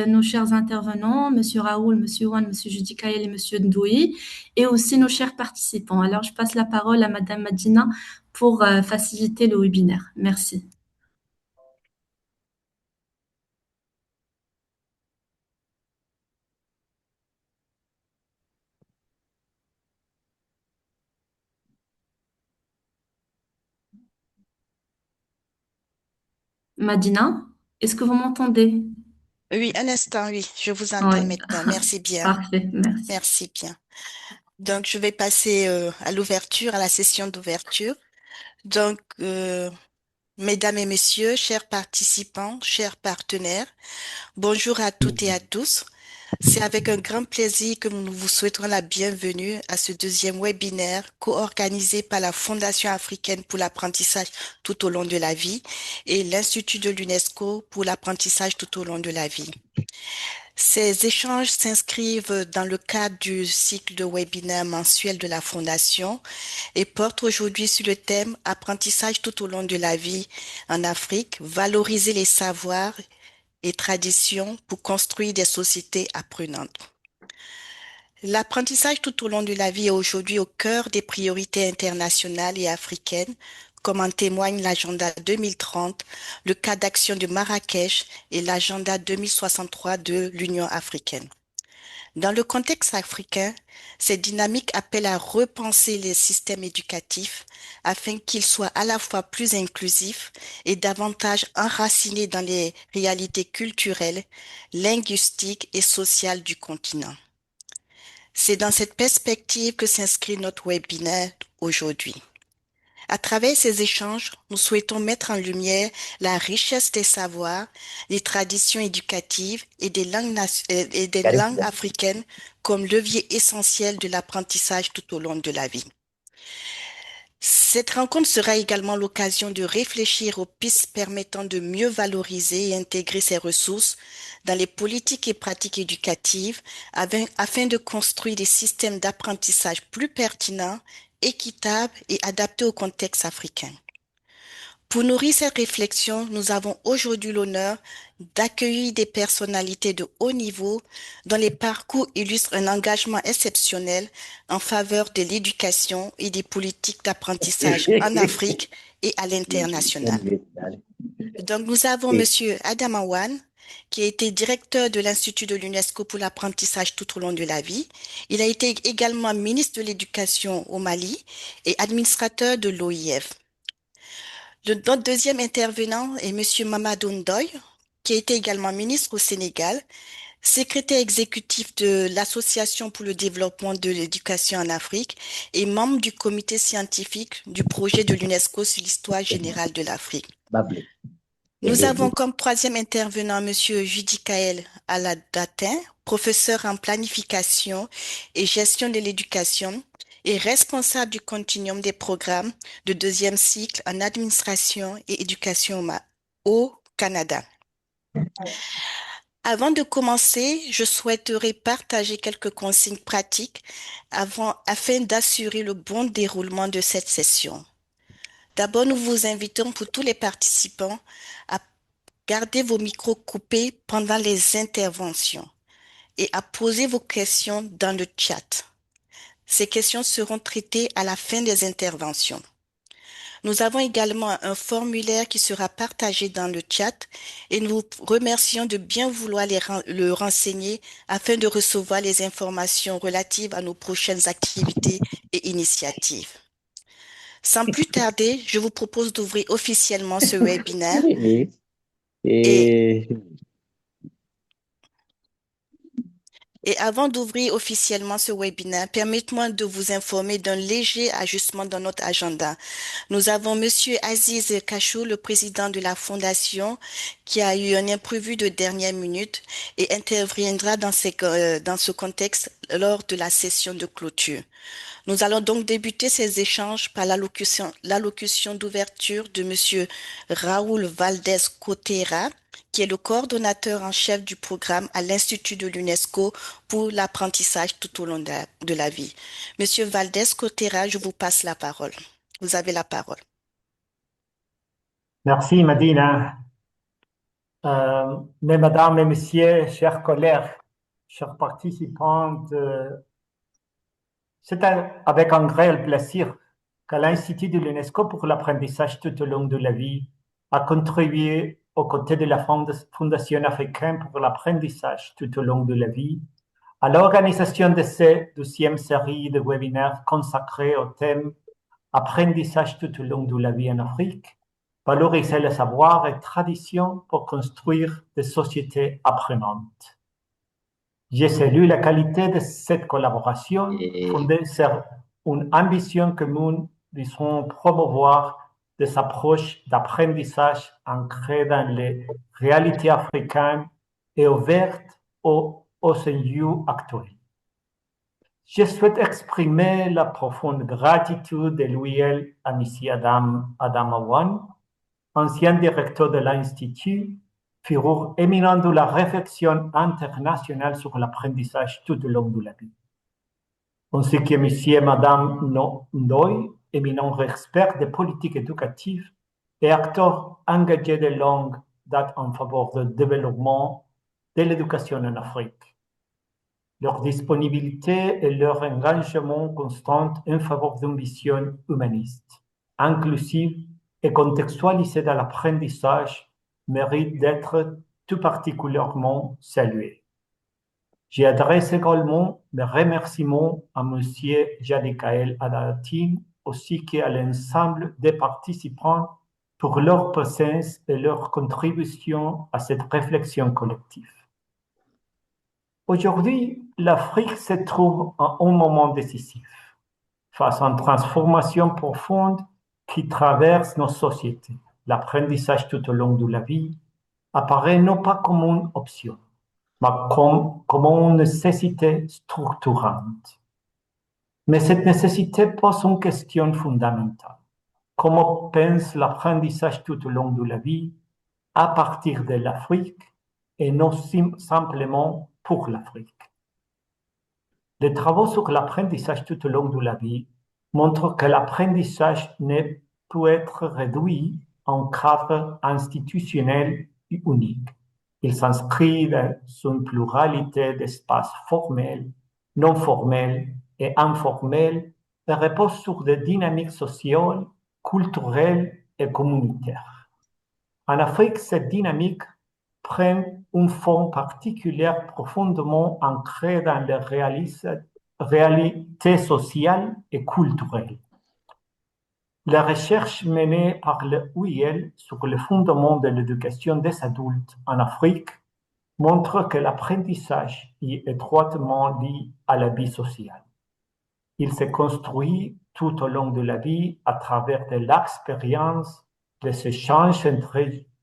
nos chers intervenants, Monsieur Raoul, Monsieur Wan, Monsieur Judikaël et Monsieur Ndoui, et aussi nos chers participants. Alors, je passe la parole à Madame Madina pour faciliter le webinaire. Merci. Madina, est-ce que vous m'entendez? Oui, un instant, oui, je vous Oui, entends maintenant. Merci bien. parfait, merci. Merci bien. Donc, je vais passer à l'ouverture, à la session d'ouverture. Donc, mesdames et messieurs, chers participants, chers partenaires, bonjour à toutes et à tous. C'est avec un grand plaisir que nous vous souhaitons la bienvenue à ce deuxième webinaire co-organisé par la Fondation africaine pour l'apprentissage tout au long de la vie et l'Institut de l'UNESCO pour l'apprentissage tout au long de la vie. Ces échanges s'inscrivent dans le cadre du cycle de webinaires mensuel de la Fondation et portent aujourd'hui sur le thème Apprentissage tout au long de la vie en Afrique, valoriser les savoirs et traditions pour construire des sociétés apprenantes. L'apprentissage tout au long de la vie est aujourd'hui au cœur des priorités internationales et africaines, comme en témoigne l'agenda 2030, le cadre d'action de Marrakech et l'agenda 2063 de l'Union africaine. Dans le contexte africain, ces dynamiques appellent à repenser les systèmes éducatifs afin qu'ils soient à la fois plus inclusifs et davantage enracinés dans les réalités culturelles, linguistiques et sociales du continent. C'est dans cette perspective que s'inscrit notre webinaire aujourd'hui. À travers ces échanges, nous souhaitons mettre en lumière la richesse des savoirs, des traditions éducatives et des langues africaines comme levier essentiel de l'apprentissage tout au long de la vie. Cette rencontre sera également l'occasion de réfléchir aux pistes permettant de mieux valoriser et intégrer ces ressources dans les politiques et pratiques éducatives afin de construire des systèmes d'apprentissage plus pertinents, équitables et adaptés au contexte africain. Pour nourrir cette réflexion, nous avons aujourd'hui l'honneur d'accueillir des personnalités de haut niveau dont les parcours illustrent un engagement exceptionnel en faveur de l'éducation et des politiques d'apprentissage en Afrique et à l'international. Donc, nous avons Monsieur Adam Awan, qui a été directeur de l'Institut de l'UNESCO pour l'apprentissage tout au long de la vie. Il a été également ministre de l'Éducation au Mali et administrateur de l'OIF. Notre deuxième intervenant est Monsieur Mamadou Ndoye, qui a été également ministre au Sénégal, secrétaire exécutif de l'Association pour le développement de l'éducation en Afrique et membre du comité scientifique du projet de l'UNESCO sur l'histoire générale de l'Afrique. Nous avons comme troisième intervenant Monsieur Judikaël Aladatin, professeur en planification et gestion de l'éducation et responsable du continuum des programmes de deuxième cycle en administration et éducation au Canada. Avant de commencer, je souhaiterais partager quelques consignes pratiques afin d'assurer le bon déroulement de cette session. D'abord, nous vous invitons pour tous les participants à garder vos micros coupés pendant les interventions et à poser vos questions dans le chat. Ces questions seront traitées à la fin des interventions. Nous avons également un formulaire qui sera partagé dans le chat et nous vous remercions de bien vouloir le renseigner afin de recevoir les informations relatives à nos prochaines activités et initiatives. Sans plus tarder, je vous propose d'ouvrir officiellement ce webinaire et Et Et avant d'ouvrir officiellement ce webinaire, permettez-moi de vous informer d'un léger ajustement dans notre agenda. Nous avons Monsieur Aziz Kachou, le président de la Fondation, qui a eu un imprévu de dernière minute et interviendra dans ce contexte lors de la session de clôture. Nous allons donc débuter ces échanges par l'allocution d'ouverture de Monsieur Raoul Valdez Cotera, qui est le coordonnateur en chef du programme à l'Institut de l'UNESCO pour l'apprentissage tout au long de la vie. Monsieur Valdez Cotera, je vous passe la parole. Vous avez la parole. merci Madina. Mais mesdames et messieurs, chers collègues, chers participants, c'est avec un grand plaisir que l'Institut de l'UNESCO pour l'apprentissage tout au long de la vie a contribué aux côtés de la Fondation africaine pour l'apprentissage tout au long de la vie à l'organisation de cette 12e série de webinaires consacrés au thème Apprentissage tout au long de la vie en Afrique, valoriser le savoir et tradition pour construire des sociétés apprenantes. J'ai salué la qualité de cette collaboration fondée sur une ambition commune visant promouvoir des approches d'apprentissage ancrées dans les réalités africaines et ouvertes aux enjeux actuels. Je souhaite exprimer la profonde gratitude de l'UIL à M. Adam Awan, ancien directeur de l'Institut, figure éminente de la réflexion internationale sur l'apprentissage tout au long de la vie. Ainsi que M. et Mme Ndoye, éminents experts de politique éducative et acteurs engagés de longue date en faveur du développement de l'éducation en Afrique. Leur disponibilité et leur engagement constant en faveur d'une vision humaniste, inclusive et contextualisée dans l'apprentissage méritent d'être tout particulièrement salués. J'adresse également mes remerciements à M. Jadikael Adatin ainsi qu'à l'ensemble des participants pour leur présence et leur contribution à cette réflexion collective. Aujourd'hui, l'Afrique se trouve à un moment décisif, face à une transformation profonde qui traverse nos sociétés. L'apprentissage tout au long de la vie apparaît non pas comme une option, mais comme une nécessité structurante. Mais cette nécessité pose une question fondamentale. Comment pense l'apprentissage tout au long de la vie à partir de l'Afrique et non simplement pour l'Afrique? Les travaux sur l'apprentissage tout au long de la vie montrent que l'apprentissage ne peut être réduit à un cadre institutionnel unique. Il s'inscrit dans une pluralité d'espaces formels, non formels et informels et repose sur des dynamiques sociales, culturelles et communautaires. En Afrique, cette dynamique prend une forme particulière profondément ancrée dans les réalités sociales et culturelles. La recherche menée par le UIL sur le fondement de l'éducation des adultes en Afrique montre que l'apprentissage est étroitement lié à la vie sociale. Il se construit tout au long de la vie à travers de l'expérience, des échanges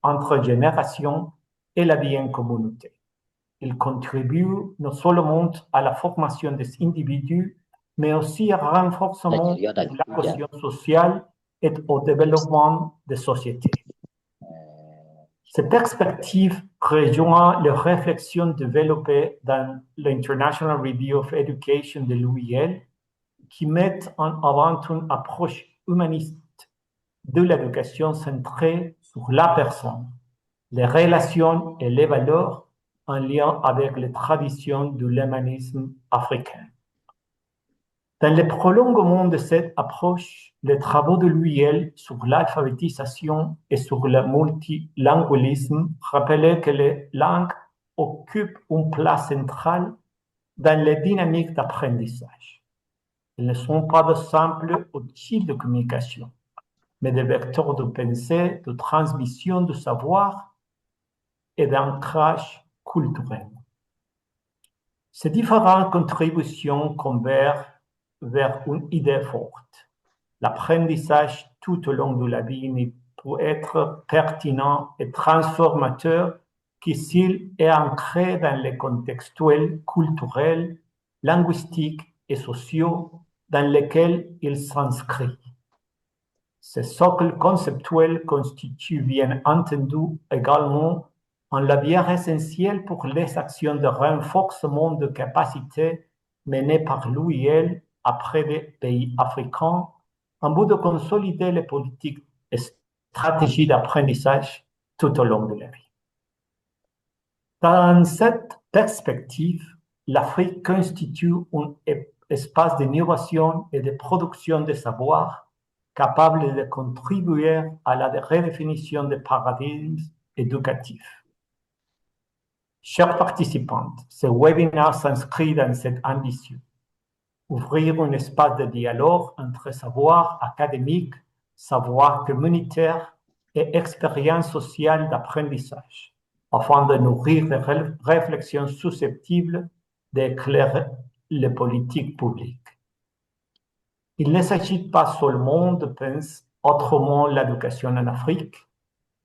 entre générations et la vie en communauté. Il contribue non seulement à la formation des individus, mais aussi au renforcement de la cohésion sociale et au développement des sociétés. Cette perspective rejoint les réflexions développées dans l'International Review of Education de l'UIL, qui mettent en avant une approche humaniste de l'éducation centrée sur la personne, les relations et les valeurs en lien avec les traditions de l'humanisme africain. Dans le prolongement de cette approche, les travaux de l'UIL sur l'alphabétisation et sur le multilingualisme rappelaient que les langues occupent une place centrale dans les dynamiques d'apprentissage. Elles ne sont pas de simples outils de communication, mais des vecteurs de pensée, de transmission de savoir et d'ancrage culturel. Ces différentes contributions convergent vers une idée forte. L'apprentissage tout au long de la vie ne peut être pertinent et transformateur que s'il est ancré dans les contextuels culturels, linguistiques et sociaux dans lesquels il s'inscrit. Ce socle conceptuel constitue bien entendu également un levier essentiel pour les actions de renforcement de capacités menées par l'UIL auprès des pays africains en but de consolider les politiques et stratégies d'apprentissage tout au long de la vie. Dans cette perspective, l'Afrique constitue un espace d'innovation et de production de savoir capable de contribuer à la redéfinition des paradigmes éducatifs. Chers participants, ce webinaire s'inscrit dans cette ambition. Ouvrir un espace de dialogue entre savoir académique, savoir communautaire et expérience sociale d'apprentissage, afin de nourrir des réflexions susceptibles d'éclairer les politiques publiques. Il ne s'agit pas seulement de penser autrement l'éducation en Afrique,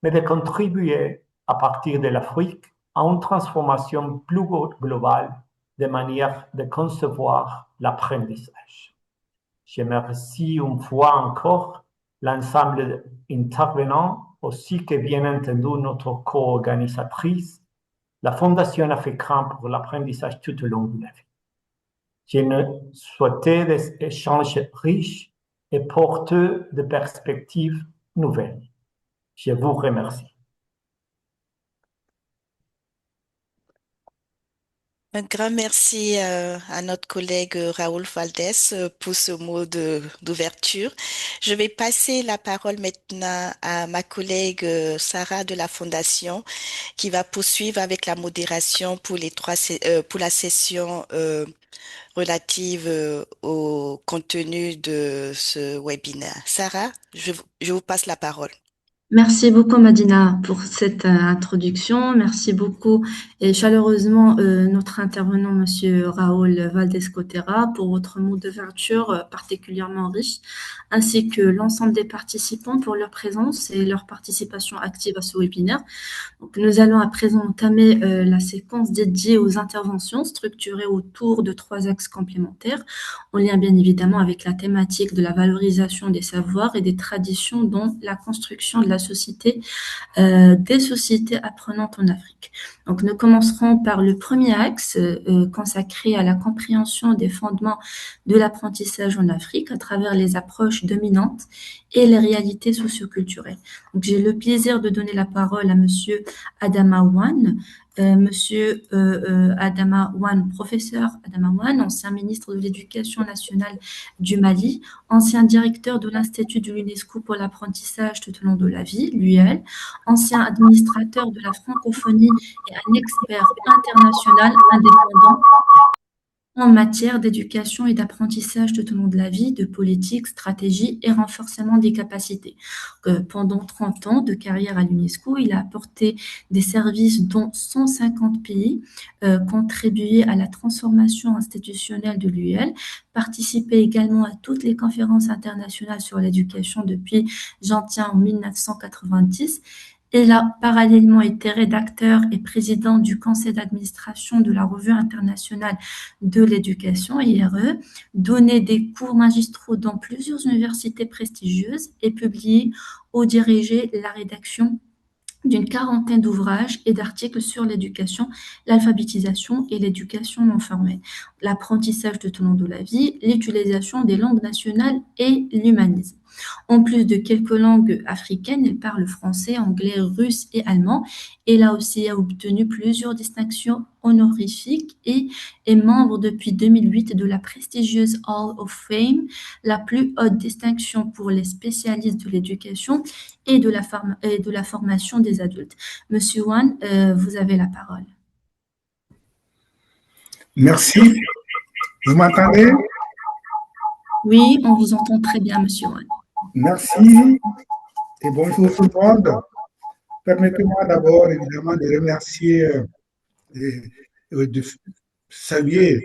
mais de contribuer à partir de l'Afrique à une transformation plus globale de manière de concevoir l'apprentissage. Je remercie une fois encore l'ensemble intervenant, ainsi que bien entendu notre co-organisatrice, la Fondation africaine pour l'apprentissage tout au long de la vie. Je souhaitais des échanges riches et porteurs de perspectives nouvelles. Je vous remercie. Un grand merci à notre collègue Raoul Valdés pour ce mot d'ouverture. Je vais passer la parole maintenant à ma collègue Sarah de la Fondation qui va poursuivre avec la modération pour pour la session relative au contenu de ce webinaire. Sarah, je vous passe la parole. Merci beaucoup, Madina, pour cette introduction. Merci beaucoup et chaleureusement notre intervenant, Monsieur Raoul Valdés-Cotera, pour votre mot d'ouverture particulièrement riche, ainsi que l'ensemble des participants pour leur présence et leur participation active à ce webinaire. Donc, nous allons à présent entamer la séquence dédiée aux interventions structurées autour de 3 axes complémentaires, en lien bien évidemment avec la thématique de la valorisation des savoirs et des traditions dans la construction de la société, des sociétés apprenantes en Afrique. Donc, nous commencerons par le premier axe consacré à la compréhension des fondements de l'apprentissage en Afrique à travers les approches dominantes et les réalités socioculturelles. Donc, j'ai le plaisir de donner la parole à Monsieur Adama Ouane. Monsieur Adama Ouane, professeur Adama Ouane, ancien ministre de l'Éducation nationale du Mali, ancien directeur de l'Institut de l'UNESCO pour l'apprentissage tout au long de la vie, l'UL, ancien administrateur de la francophonie et un expert international indépendant en matière d'éducation et d'apprentissage tout au long de la vie, de politique, stratégie et renforcement des capacités. Pendant 30 ans de carrière à l'UNESCO, il a apporté des services dans 150 pays, contribué à la transformation institutionnelle de l'UL, participé également à toutes les conférences internationales sur l'éducation depuis j'en tiens en 1990. Il a parallèlement été rédacteur et président du conseil d'administration de la Revue internationale de l'éducation, IRE, donné des cours magistraux dans plusieurs universités prestigieuses et publié ou dirigé la rédaction d'une quarantaine d'ouvrages et d'articles sur l'éducation, l'alphabétisation et l'éducation non formelle, l'apprentissage tout au long de la vie, l'utilisation des langues nationales et l'humanisme. En plus de quelques langues africaines, il parle français, anglais, russe et allemand. Il a aussi obtenu plusieurs distinctions honorifiques et est membre depuis 2008 de la prestigieuse Hall of Fame, la plus haute distinction pour les spécialistes de l'éducation et de la formation des adultes. Monsieur Ouane, vous avez la parole. Merci. Vous m'entendez? Oui, on vous entend très bien, Monsieur Ouane. Merci et bonjour tout le monde. Permettez-moi d'abord évidemment de remercier et de saluer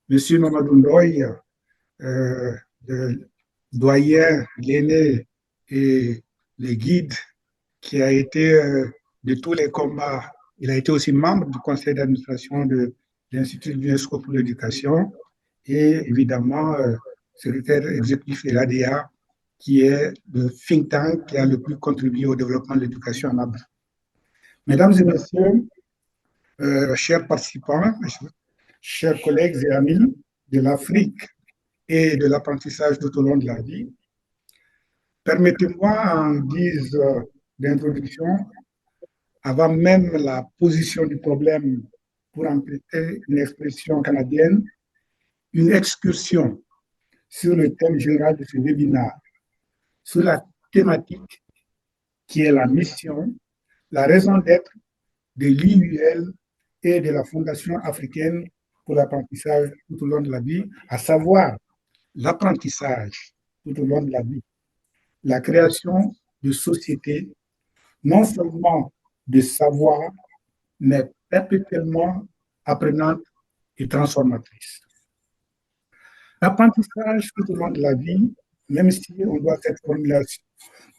Monsieur Mamadou Ndoye, le doyen, l'aîné et le guide qui a été de tous les combats. Il a été aussi membre du conseil d'administration de l'Institut de l'UNESCO pour l'éducation et évidemment secrétaire exécutif de l'ADA, qui est le think tank qui a le plus contribué au développement de l'éducation en Afrique. Mesdames et messieurs, chers participants, chers collègues et amis de l'Afrique et de l'apprentissage tout au long de la vie, permettez-moi en guise d'introduction avant même la position du problème, pour emprunter une expression canadienne, une excursion sur le thème général de ce webinaire, sur la thématique qui est la mission, la raison d'être de l'IUL et de la Fondation africaine pour l'apprentissage tout au long de la vie, à savoir l'apprentissage tout au long de la vie, la création de sociétés, non seulement de savoir, mais perpétuellement apprenantes et transformatrices. L'apprentissage tout au long de la vie, même si on doit cette formulation,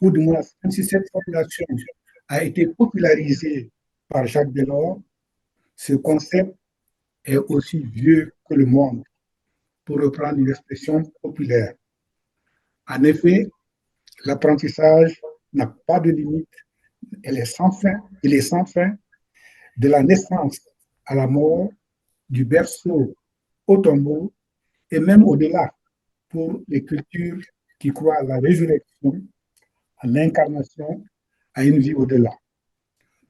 ou du moins, même si cette formulation a été popularisée par Jacques Delors, ce concept est aussi vieux que le monde, pour reprendre une expression populaire. En effet, l'apprentissage n'a pas de limite, il est sans fin, de la naissance à la mort, du berceau au tombeau, et même au-delà, pour les cultures qui croient à la résurrection, à l'incarnation, à une vie au-delà.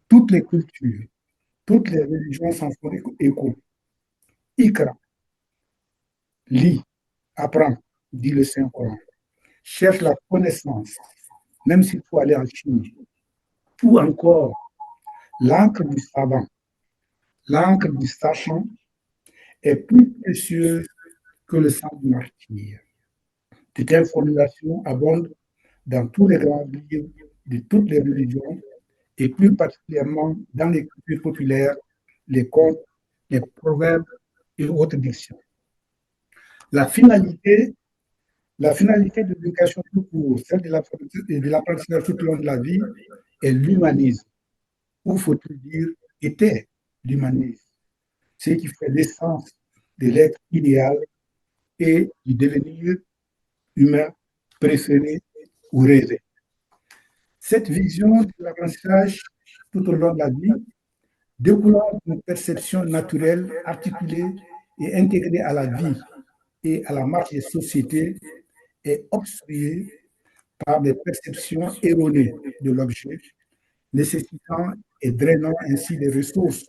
Toutes les cultures, toutes les religions s'en font écho. Ikra, lis, apprends, dit le Saint-Coran. Cherche la connaissance, même s'il faut aller en Chine. Ou encore, l'encre du savant, l'encre du sachant est plus précieuse que le sang du martyr. De telles formulations abondent dans tous les grands livres de toutes les religions et plus particulièrement dans les cultures populaires, les contes, les proverbes et autres dictions. La finalité de l'éducation tout court, celle de l'apprentissage tout au long de la vie, est l'humanisme, ou faut-il dire, était l'humanisme, ce qui fait l'essence de l'être idéal et du devenir humain préféré ou rêvé. Cette vision de l'apprentissage tout au long de la vie, découlant d'une perception naturelle, articulée et intégrée à la vie et à la marche des sociétés, est obstruée par des perceptions erronées de l'objet, nécessitant et drainant ainsi des ressources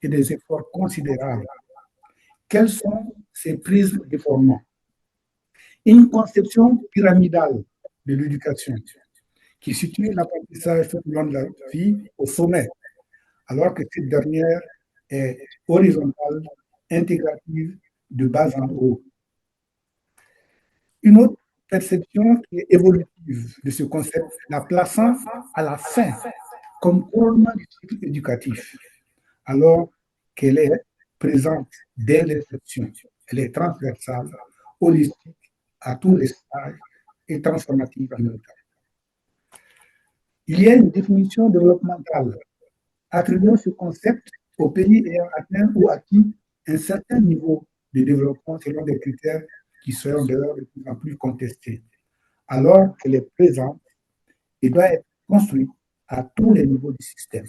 et des efforts considérables. Quels sont ces prismes déformants? Une conception pyramidale de l'éducation qui situe l'apprentissage tout au long de la vie au sommet, alors que cette dernière est horizontale, intégrative, de bas en haut. Une autre perception qui est évolutive de ce concept, la plaçant à la fin comme couronnement du cycle éducatif, alors qu'elle est présente dès l'inception. Elle est transversale, holistique, à tous les stages et transformative en même temps. Il y a une définition développementale attribuant ce concept aux pays ayant atteint ou acquis un certain niveau de développement selon des critères qui seront d'ailleurs de plus en plus contestés, alors qu'elle est présente et doit être construite à tous les niveaux du système.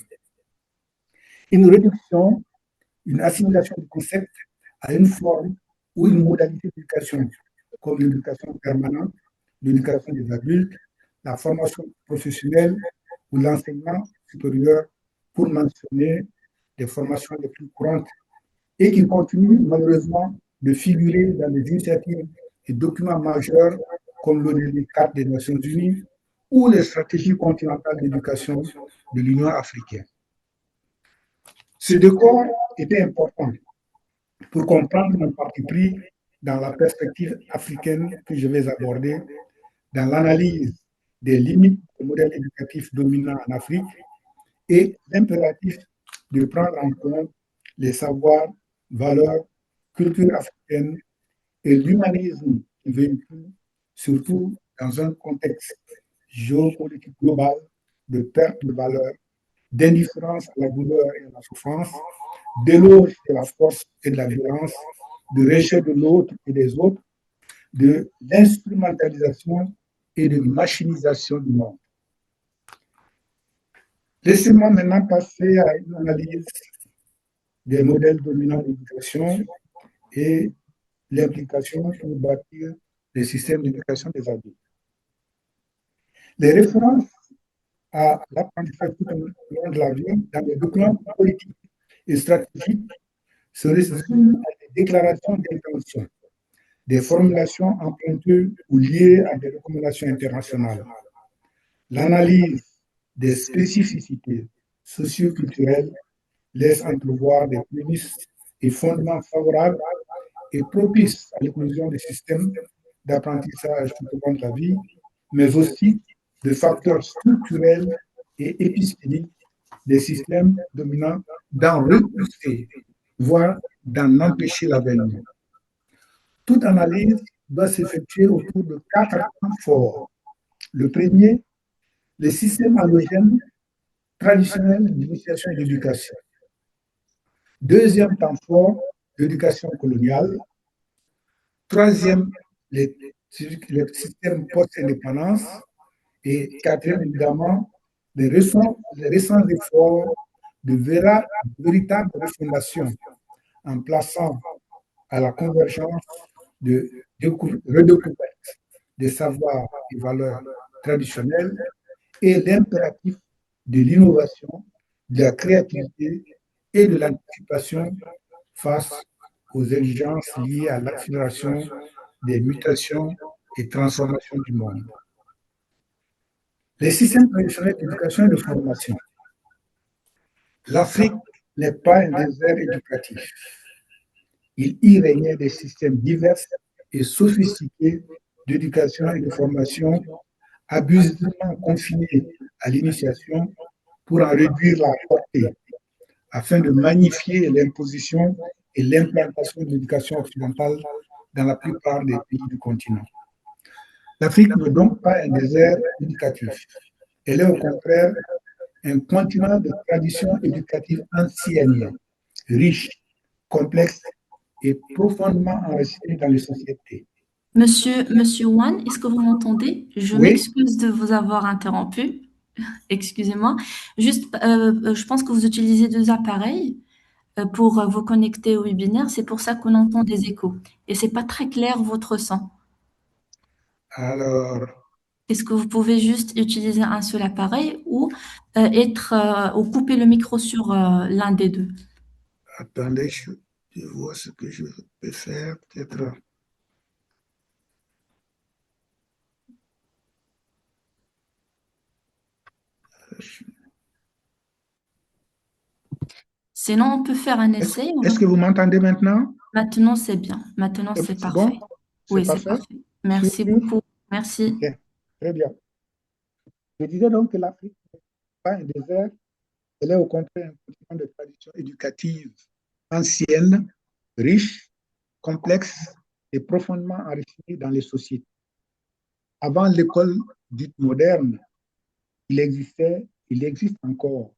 Une réduction, une assimilation du concept à une forme ou une modalité d'éducation, comme l'éducation permanente, l'éducation des adultes, la formation professionnelle ou l'enseignement supérieur, pour mentionner les formations les plus courantes et qui continuent malheureusement de figurer dans les initiatives et documents majeurs comme l'ONU 4 des Nations Unies ou les stratégies continentales d'éducation de l'Union africaine. Ce décor était important pour comprendre mon parti pris dans la perspective africaine que je vais aborder, dans l'analyse des limites du modèle éducatif dominant en Afrique et l'impératif de prendre en compte les savoirs, valeurs, culture africaine et l'humanisme qui véhicule, surtout dans un contexte géopolitique global de perte de valeur, d'indifférence à la douleur et à la souffrance, d'éloge de la force et de la violence, de rejet de l'autre et des autres, de l'instrumentalisation et de machinisation du monde. Laissez-moi maintenant passer à une analyse des modèles dominants d'éducation et l'implication pour bâtir les systèmes d'éducation des adultes. Les références à l'apprentissage tout au long de la vie dans les documents politiques et stratégiques se résume à des déclarations d'intention, des formulations empruntées ou liées à des recommandations internationales. L'analyse des spécificités socioculturelles laisse entrevoir des prémices et fondements favorables et propices à l'éclosion des systèmes d'apprentissage tout au long de la vie, mais aussi de facteurs structurels et épistémiques des systèmes dominants d'en repousser, voire d'en empêcher l'avènement. Toute analyse doit s'effectuer autour de 4 points forts. Le premier, les systèmes allogènes traditionnels d'initiation et d'éducation. Deuxième temps fort, l'éducation coloniale. Troisième, les systèmes post-indépendance. Et quatrième, évidemment, les récents efforts de véritable refondation en plaçant à la convergence de redécouverte des savoirs et valeurs traditionnelles et l'impératif de l'innovation, de la créativité et de l'anticipation face aux exigences liées à l'accélération des mutations et transformations du monde. Les systèmes traditionnels d'éducation et de formation. L'Afrique n'est pas un désert éducatif. Il y régnait des systèmes divers et sophistiqués d'éducation et de formation, abusivement confinés à l'initiation pour en réduire la portée, afin de magnifier l'imposition et l'implantation de l'éducation occidentale dans la plupart des pays du continent. L'Afrique n'est donc pas un désert éducatif. Elle est au contraire un continent de traditions éducatives anciennes, riches, complexes et profondément enracinées dans les sociétés. Monsieur Wan, est-ce que vous m'entendez? Je Oui, m'excuse de vous avoir interrompu. Excusez-moi. Juste, je pense que vous utilisez deux appareils pour vous connecter au webinaire. C'est pour ça qu'on entend des échos. Et c'est pas très clair votre son. alors, Est-ce que vous pouvez juste utiliser un seul appareil ou ou couper le micro sur l'un des deux? attendez, je vois ce que je peux faire, peut-être. Sinon, on peut faire un essai. Est-ce que vous m'entendez maintenant? Maintenant, c'est bien. Maintenant, c'est C'est parfait. bon? C'est Oui, c'est parfait? parfait. Merci Sûr? beaucoup. Merci. Ok, très bien. Je disais donc que l'Afrique n'est pas un désert, elle est au contraire un continent de traditions éducatives anciennes, riches, complexes et profondément enrichies dans les sociétés. Avant l'école dite moderne, il existe encore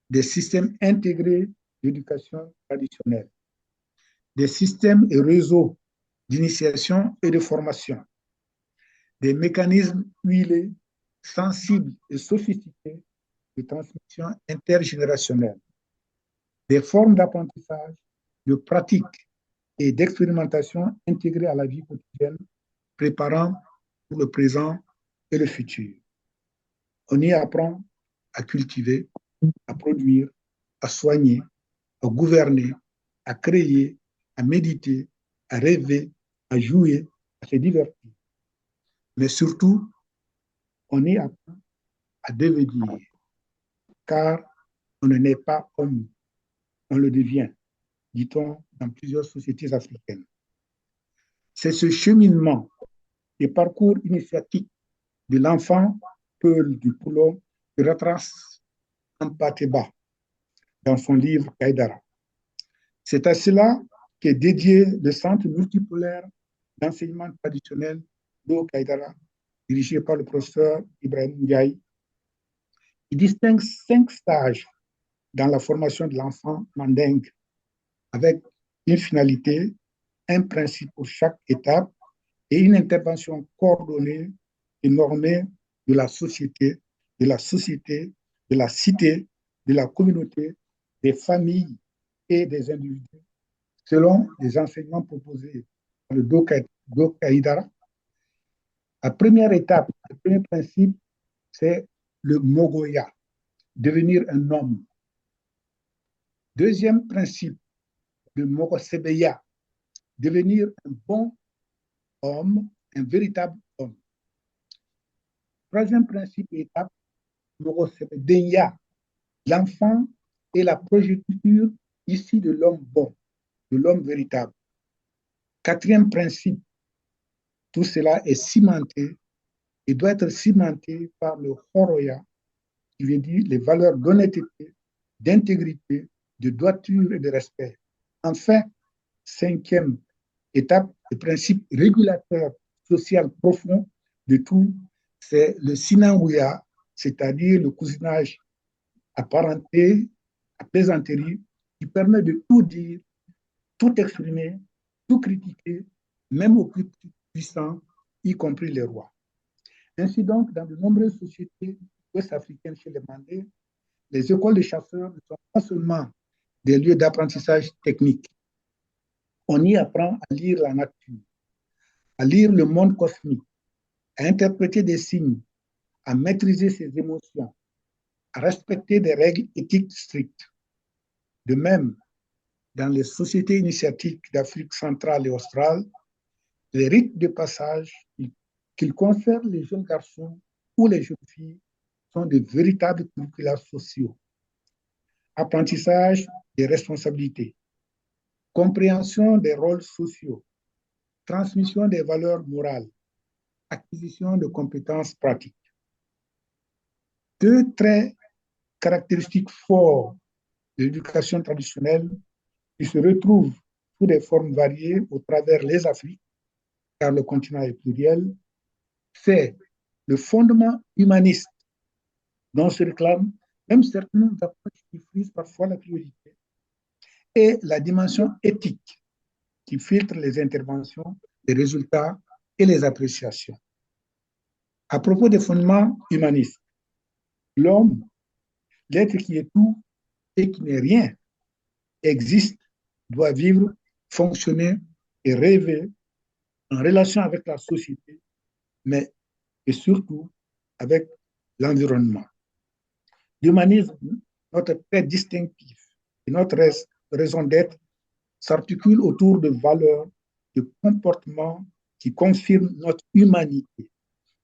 des systèmes intégrés d'éducation traditionnelle, des systèmes et réseaux d'initiation et de formation, des mécanismes huilés, sensibles et sophistiqués de transmission intergénérationnelle, des formes d'apprentissage, de pratique et d'expérimentation intégrées à la vie quotidienne, préparant pour le présent et le futur. On y apprend à cultiver, à produire, à soigner, à gouverner, à créer, à méditer, à rêver, à jouer, à se divertir. Mais surtout, on y apprend à devenir, car on ne naît pas homme, on le devient, dit-on dans plusieurs sociétés africaines. C'est ce cheminement et parcours initiatique de l'enfant Peul du Poulon que retrace Ampateba dans son livre Kaïdara. C'est à cela qu'est dédié le Centre multipolaire d'enseignement traditionnel d'O Kaïdara, dirigé par le professeur Ibrahim Ndiaye. Il distingue 5 stages dans la formation de l'enfant mandingue, avec une finalité, un principe pour chaque étape et une intervention coordonnée et normée de la société, de la cité, de la communauté, des familles et des individus, selon les enseignements proposés par le Dokaïdara. La première étape, le premier principe, c'est le Mogoya, devenir un homme. Deuxième principe, le Mogosebeya, devenir un bon homme, un véritable homme. Troisième principe et étape, Mogosebeya, l'enfant est la progéniture ici de l'homme bon, de l'homme véritable. Quatrième principe, tout cela est cimenté et doit être cimenté par le Horoya, qui veut dire les valeurs d'honnêteté, d'intégrité, de droiture et de respect. Enfin, cinquième étape, le principe régulateur social profond de tout, c'est le Sinanguya, c'est-à-dire le cousinage apparenté, à plaisanterie, qui permet de tout dire, tout exprimer, tout critiquer, même aux plus puissants, y compris les rois. Ainsi donc, dans de nombreuses sociétés ouest-africaines chez les Mandés, les écoles de chasseurs ne sont pas seulement des lieux d'apprentissage technique. On y apprend à lire la nature, à lire le monde cosmique, à interpréter des signes, à maîtriser ses émotions, à respecter des règles éthiques strictes. De même, dans les sociétés initiatiques d'Afrique centrale et australe, les rites de passage qu'ils concernent les jeunes garçons ou les jeunes filles sont de véritables curricula sociaux. Apprentissage des responsabilités, compréhension des rôles sociaux, transmission des valeurs morales, acquisition de compétences pratiques. Deux traits caractéristiques forts de l'éducation traditionnelle qui se retrouvent sous des formes variées au travers les Afriques, car le continent est pluriel, c'est le fondement humaniste dont se réclament même certaines approches qui frisent parfois la priorité, et la dimension éthique qui filtre les interventions, les résultats et les appréciations. À propos des fondements humanistes, l'homme, l'être qui est tout et qui n'est rien, existe, doit vivre, fonctionner et rêver en relation avec la société, mais et surtout avec l'environnement. L'humanisme, notre trait distinctif et notre raison d'être, s'articule autour de valeurs, de comportements qui confirment notre humanité,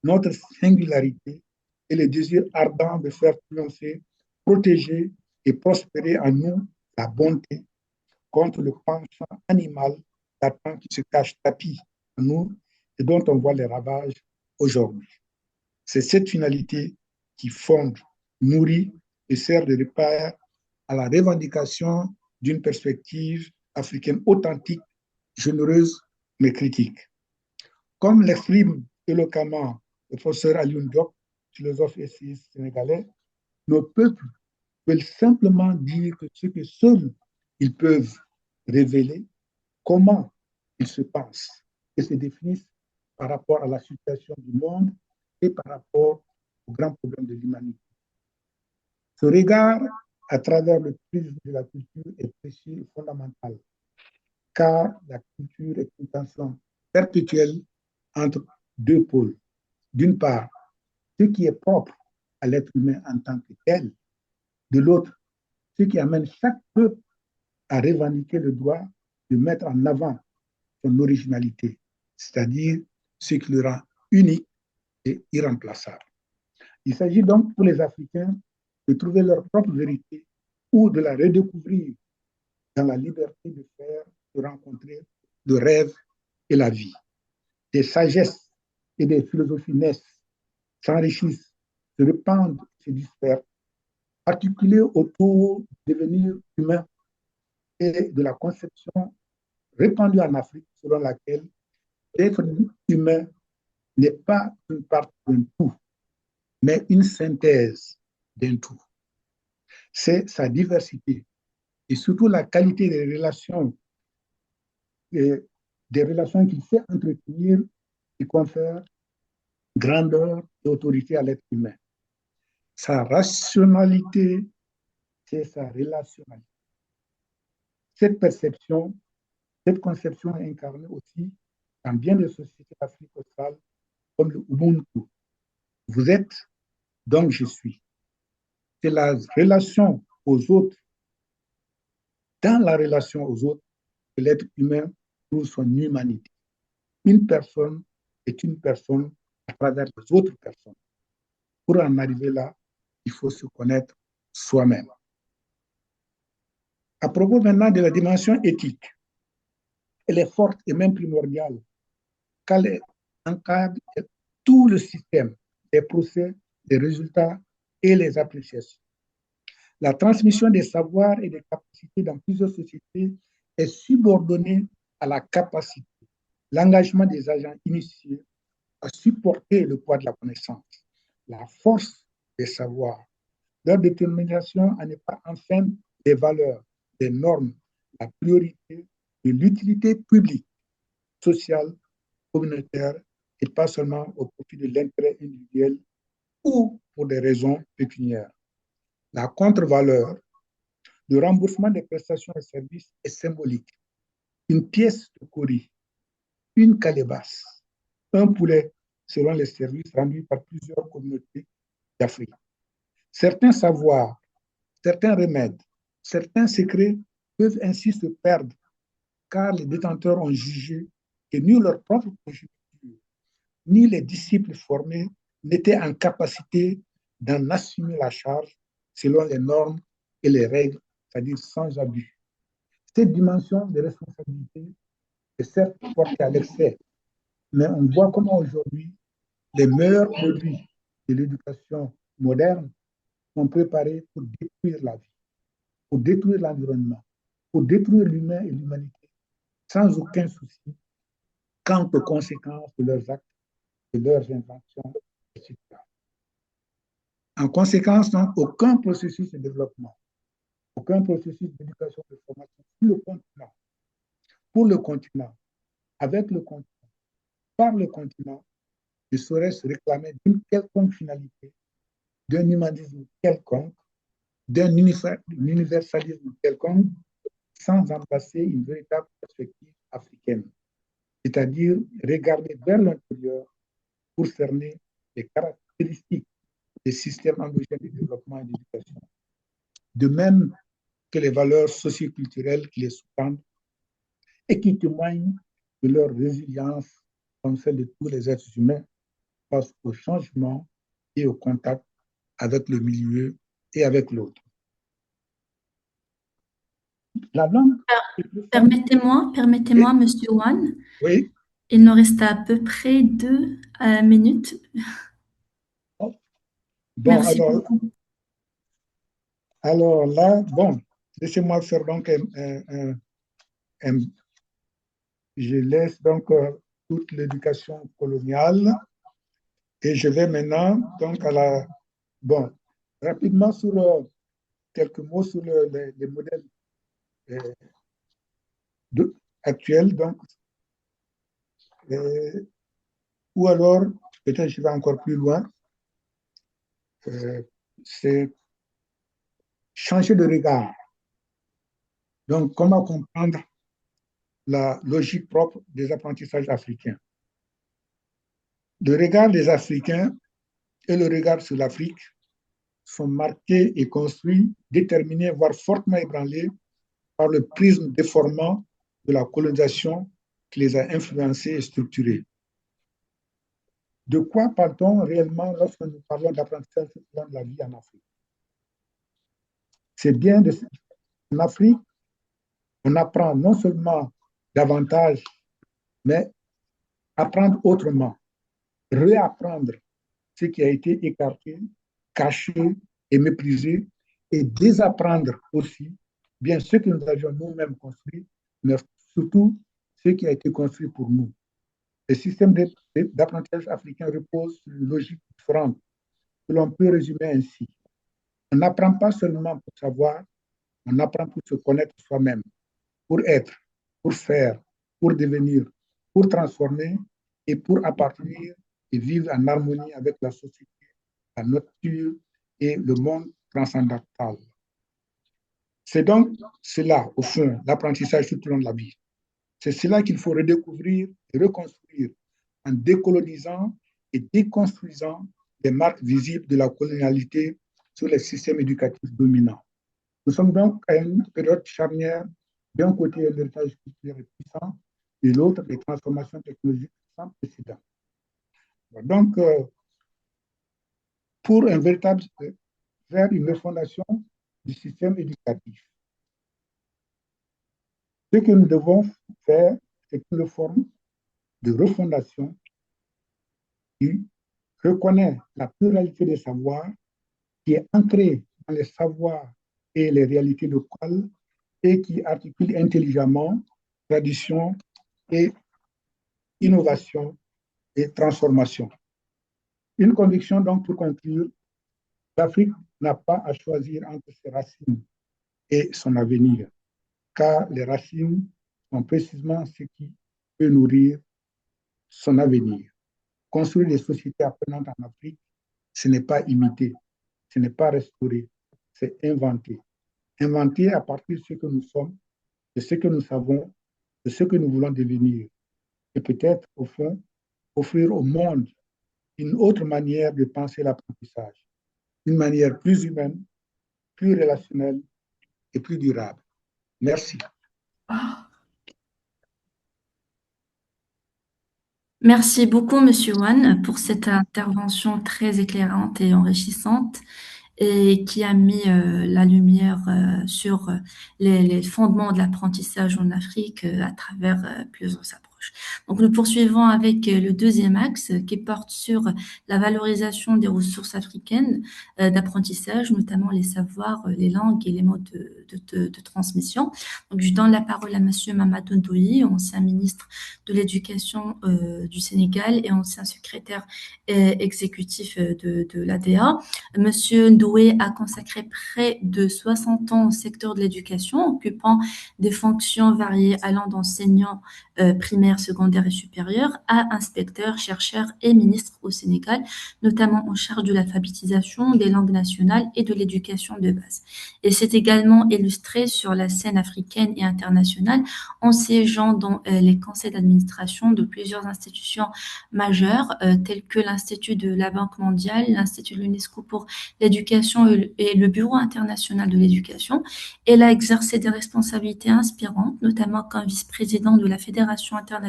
notre singularité et le désir ardent de faire triompher, protéger et prospérer en nous la bonté contre le penchant animal Satan qui se cache tapis en nous et dont on voit les ravages aujourd'hui. C'est cette finalité qui fonde, nourrit et sert de repère à la revendication d'une perspective africaine authentique, généreuse, mais critique. Comme l'exprime éloquemment le professeur Alioune Diop, philosophe et essayiste sénégalais, nos peuples veulent simplement dire que ce que seuls ils peuvent révéler, comment ils se pensent et se définissent par rapport à la situation du monde et par rapport aux grands problèmes de l'humanité. Ce regard à travers le prisme de la culture est précieux et fondamental, car la culture est une tension perpétuelle entre deux pôles. D'une part, ce qui est propre à l'être humain en tant que tel, de l'autre, ce qui amène chaque peuple à revendiquer le droit de mettre en avant son originalité, c'est-à-dire ce qui le rend unique et irremplaçable. Il s'agit donc pour les Africains de trouver leur propre vérité ou de la redécouvrir dans la liberté de faire, de rencontrer le rêve et la vie. Des sagesses et des philosophies naissent, s'enrichissent, se répandent, se dispersent, articulées autour du devenir humain et de la conception répandue en Afrique selon laquelle l'être humain n'est pas une partie d'un tout, mais une synthèse d'un tout. C'est sa diversité et surtout la qualité des relations qu'il sait entretenir qui confèrent grandeur et autorité à l'être humain. Sa rationalité, c'est sa relationnalité. Cette perception, cette conception est incarnée aussi dans bien des sociétés d'Afrique australe comme le Ubuntu. Vous êtes donc je suis. C'est la relation aux autres, dans la relation aux autres, que l'être humain trouve son humanité. Une personne est une personne à travers les autres personnes. Pour en arriver là, il faut se connaître soi-même. À propos maintenant de la dimension éthique, elle est forte et même primordiale, car elle encadre tout le système, les procès, les résultats et les appréciations. La transmission des savoirs et des capacités dans plusieurs sociétés est subordonnée à la capacité, l'engagement des agents initiés à supporter le poids de la connaissance, la force des savoirs, leur détermination à ne pas enfin des valeurs, des normes, la priorité de l'utilité publique, sociale, communautaire et pas seulement au profit de l'intérêt individuel ou pour des raisons pécuniaires. La contre-valeur, le remboursement des prestations et services est symbolique. Une pièce de cori, une calebasse, un poulet selon les services rendus par plusieurs communautés d'Afrique. Certains savoirs, certains remèdes, certains secrets peuvent ainsi se perdre car les détenteurs ont jugé que ni leur propre progéniture, ni les disciples formés n'étaient en capacité d'en assumer la charge selon les normes et les règles, c'est-à-dire sans abus. Cette dimension de responsabilité est certes portée à l'excès, mais on voit comment aujourd'hui les meilleurs produits de l'éducation moderne sont préparés pour détruire la vie, pour détruire l'environnement, pour détruire l'humain et l'humanité, sans aucun souci quant aux conséquences de leurs actes, de leurs inventions, etc. En conséquence, donc, aucun processus de développement, aucun processus d'éducation, de formation pour le continent, avec le continent, par le continent, ne saurait se réclamer d'une quelconque finalité, d'un humanisme quelconque, d'un universalisme quelconque, sans embrasser une véritable perspective africaine, c'est-à-dire regarder vers l'intérieur pour cerner les caractéristiques des systèmes endogènes de développement et d'éducation. De même que les valeurs socioculturelles qui les sous-tendent et qui témoignent de leur résilience comme celle de tous les êtres humains face au changement et au contact avec le milieu et avec l'autre. La langue. Permettez-moi, Monsieur Wan. Oui. Il nous reste à peu près 2 minutes. Bon, Merci beaucoup. Alors là, bon, laissez-moi faire donc je laisse donc toute l'éducation coloniale et je vais maintenant donc à la, bon, rapidement sur quelques mots sur les modèles actuels, donc, ou alors, peut-être je vais encore plus loin, c'est changer de regard. Donc, comment comprendre la logique propre des apprentissages africains? Le regard des Africains et le regard sur l'Afrique sont marqués et construits, déterminés, voire fortement ébranlés par le prisme déformant de la colonisation qui les a influencés et structurés. De quoi parle-t-on réellement lorsque nous parlons d'apprentissage tout au long de la vie en Afrique? C'est bien en Afrique, on apprend non seulement davantage, mais apprendre autrement, réapprendre ce qui a été écarté, caché et méprisé, et désapprendre aussi bien ce que nous avions nous-mêmes construit, mais surtout ce qui a été construit pour nous. Le système d'apprentissage africain repose sur une logique différente que l'on peut résumer ainsi. On n'apprend pas seulement pour savoir, on apprend pour se connaître soi-même, pour être, pour faire, pour devenir, pour transformer et pour appartenir et vivre en harmonie avec la société, la nature et le monde transcendantal. C'est donc cela, au fond, l'apprentissage tout au long de la vie. C'est cela qu'il faut redécouvrir et reconstruire en décolonisant et déconstruisant des marques visibles de la colonialité sur les systèmes éducatifs dominants. Nous sommes donc à une période charnière, d'un côté un héritage culturel puissant, et l'autre des transformations technologiques sans précédent. Donc, pour un véritable vers une refondation du système éducatif, ce que nous devons faire, c'est une forme de refondation qui reconnaît la pluralité des savoirs, qui est ancrée dans les savoirs et les réalités locales et qui articule intelligemment tradition et innovation et transformation. Une conviction donc pour conclure, l'Afrique n'a pas à choisir entre ses racines et son avenir, car les racines sont précisément ce qui peut nourrir son avenir. Construire des sociétés apprenantes en Afrique, ce n'est pas imiter, ce n'est pas restaurer, c'est inventer. Inventer à partir de ce que nous sommes, de ce que nous savons, de ce que nous voulons devenir. Et peut-être, au fond, offrir au monde une autre manière de penser l'apprentissage, une manière plus humaine, plus relationnelle et plus durable. Merci. Merci beaucoup, Monsieur Wan, pour cette intervention très éclairante et enrichissante et qui a mis la lumière sur les fondements de l'apprentissage en Afrique à travers plusieurs approches. Donc, nous poursuivons avec le deuxième axe qui porte sur la valorisation des ressources africaines d'apprentissage, notamment les savoirs, les langues et les modes de transmission. Donc, je donne la parole à Monsieur Mamadou Ndoye, ancien ministre de l'Éducation du Sénégal et ancien secrétaire exécutif de l'ADA. Monsieur Ndoye a consacré près de 60 ans au secteur de l'éducation, occupant des fonctions variées allant d'enseignant primaire, secondaire et supérieur à inspecteur, chercheur et ministre au Sénégal, notamment en charge de l'alphabétisation des langues nationales et de l'éducation de base. Et s'est également illustré sur la scène africaine et internationale en siégeant dans les conseils d'administration de plusieurs institutions majeures telles que l'Institut de la Banque mondiale, l'Institut de l'UNESCO pour l'éducation et le Bureau international de l'éducation. Elle a exercé des responsabilités inspirantes, notamment comme vice-président de la Fédération internationale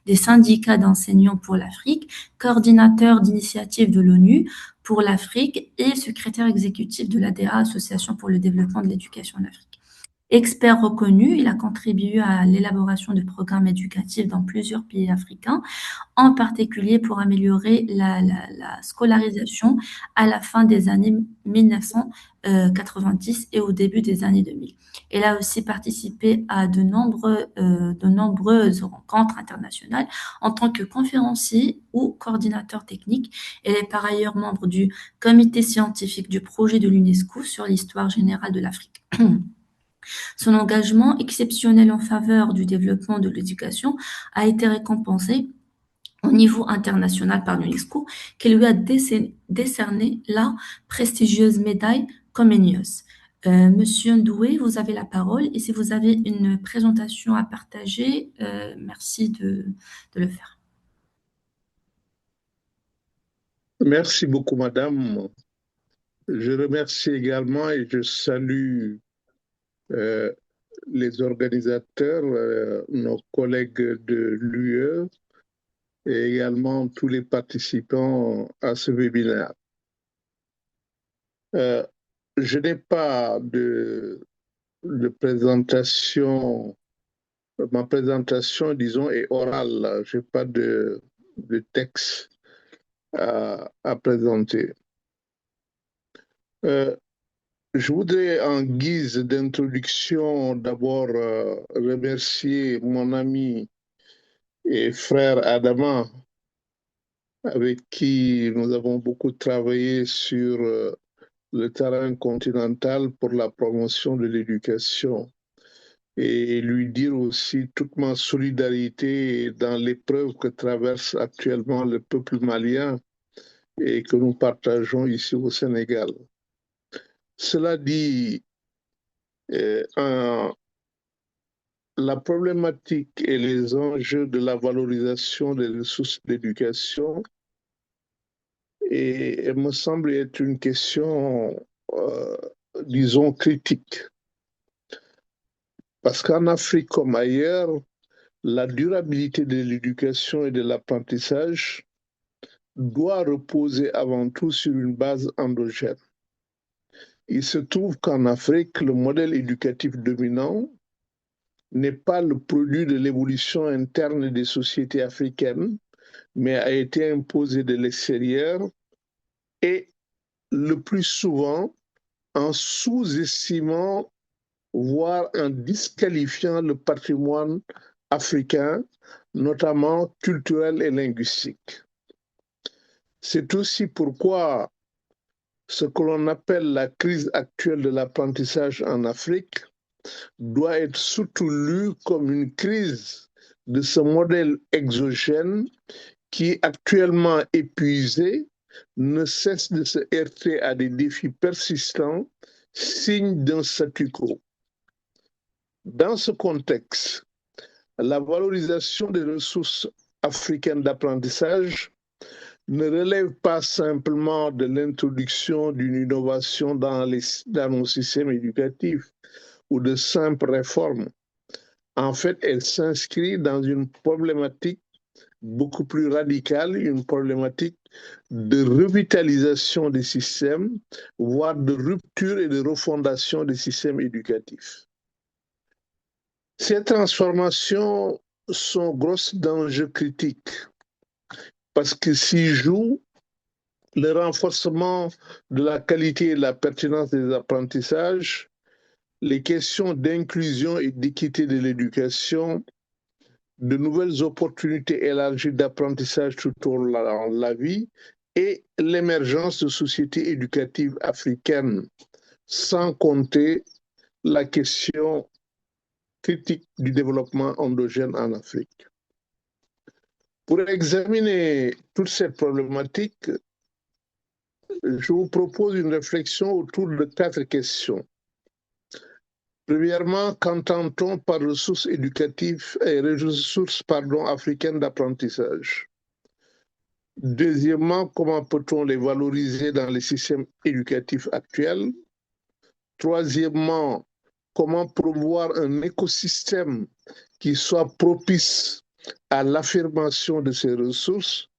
des syndicats d'enseignants pour l'Afrique, coordinateur d'initiatives de l'ONU pour l'Afrique et secrétaire exécutif de l'ADA, Association pour le développement de l'éducation en Afrique. Expert reconnu, il a contribué à l'élaboration de programmes éducatifs dans plusieurs pays africains, en particulier pour améliorer la scolarisation à la fin des années 1990 et au début des années 2000. Elle a aussi participé à de nombreuses rencontres internationales en tant que conférencier ou coordinateur technique. Elle est par ailleurs membre du comité scientifique du projet de l'UNESCO sur l'histoire générale de l'Afrique. Son engagement exceptionnel en faveur du développement de l'éducation a été récompensé au niveau international par l'UNESCO, qui lui a décerné la prestigieuse médaille Comenius. Monsieur Ndoué, vous avez la parole et si vous avez une présentation à partager, merci de le faire. Merci beaucoup, madame. Je remercie également et je salue les organisateurs, nos collègues de l'UE et également tous les participants à ce webinaire. Je n'ai pas de présentation, ma présentation, disons, est orale. Je n'ai pas de texte à présenter. Je voudrais, en guise d'introduction, d'abord remercier mon ami et frère Adama, avec qui nous avons beaucoup travaillé sur le terrain continental pour la promotion de l'éducation, et lui dire aussi toute ma solidarité dans l'épreuve que traverse actuellement le peuple malien et que nous partageons ici au Sénégal. Cela dit, la problématique et les enjeux de la valorisation des ressources d'éducation et elle me semble être une question, disons, critique. Parce qu'en Afrique comme ailleurs, la durabilité de l'éducation et de l'apprentissage doit reposer avant tout sur une base endogène. Il se trouve qu'en Afrique, le modèle éducatif dominant n'est pas le produit de l'évolution interne des sociétés africaines, mais a été imposé de l'extérieur et le plus souvent en sous-estimant, voire en disqualifiant le patrimoine africain, notamment culturel et linguistique. C'est aussi pourquoi ce que l'on appelle la crise actuelle de l'apprentissage en Afrique doit être surtout lu comme une crise de ce modèle exogène qui, actuellement épuisé, ne cesse de se heurter à des défis persistants, signe d'un statu quo. Dans ce contexte, la valorisation des ressources africaines d'apprentissage ne relève pas simplement de l'introduction d'une innovation dans nos systèmes éducatifs ou de simples réformes. En fait, elle s'inscrit dans une problématique beaucoup plus radicale, une problématique de revitalisation des systèmes, voire de rupture et de refondation des systèmes éducatifs. Ces transformations sont grosses d'enjeux critiques parce que s'y joue le renforcement de la qualité et de la pertinence des apprentissages, les questions d'inclusion et d'équité de l'éducation, de nouvelles opportunités élargies d'apprentissage tout au long de la vie et l'émergence de sociétés éducatives africaines, sans compter la question critique du développement endogène en Afrique. Pour examiner toute cette problématique, je vous propose une réflexion autour de 4 questions. Premièrement, qu'entend-on par ressources éducatives et ressources africaines d'apprentissage? Deuxièmement, comment peut-on les valoriser dans les systèmes éducatifs actuels? Troisièmement, comment promouvoir un écosystème qui soit propice à l'affirmation de ces ressources?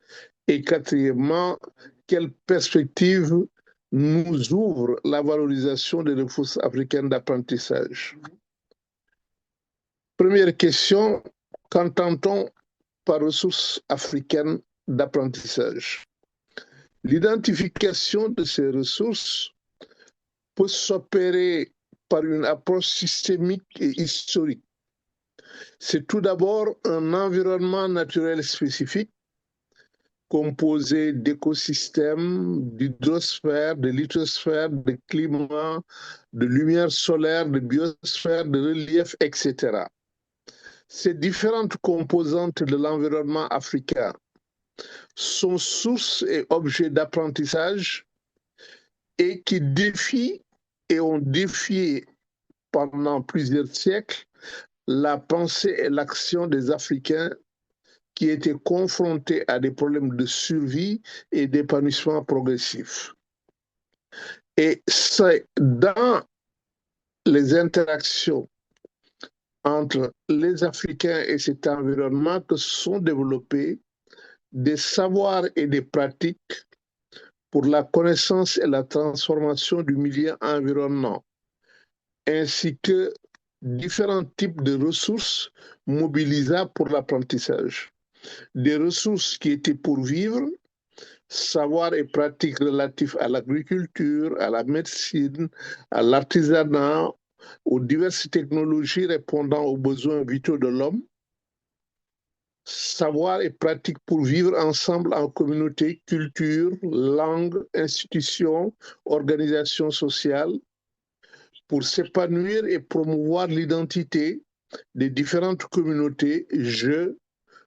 Et quatrièmement, quelle perspective nous ouvre la valorisation des ressources africaines d'apprentissage? Première question, qu'entend-on par ressources africaines d'apprentissage? L'identification de ces ressources peut s'opérer par une approche systémique et historique. C'est tout d'abord un environnement naturel spécifique composé d'écosystèmes, d'hydrosphère, de lithosphère, de climat, de lumière solaire, de biosphère, de relief, etc. Ces différentes composantes de l'environnement africain sont sources et objets d'apprentissage et qui défient et ont défié pendant plusieurs siècles la pensée et l'action des Africains qui étaient confrontés à des problèmes de survie et d'épanouissement progressif. Et c'est dans les interactions entre les Africains et cet environnement que sont développés des savoirs et des pratiques pour la connaissance et la transformation du milieu environnant, ainsi que différents types de ressources mobilisables pour l'apprentissage. Des ressources qui étaient pour vivre, savoirs et pratiques relatifs à l'agriculture, à la médecine, à l'artisanat, aux diverses technologies répondant aux besoins vitaux de l'homme, savoir et pratique pour vivre ensemble en communauté, culture, langue, institutions, organisations sociales, pour s'épanouir et promouvoir l'identité des différentes communautés, jeux,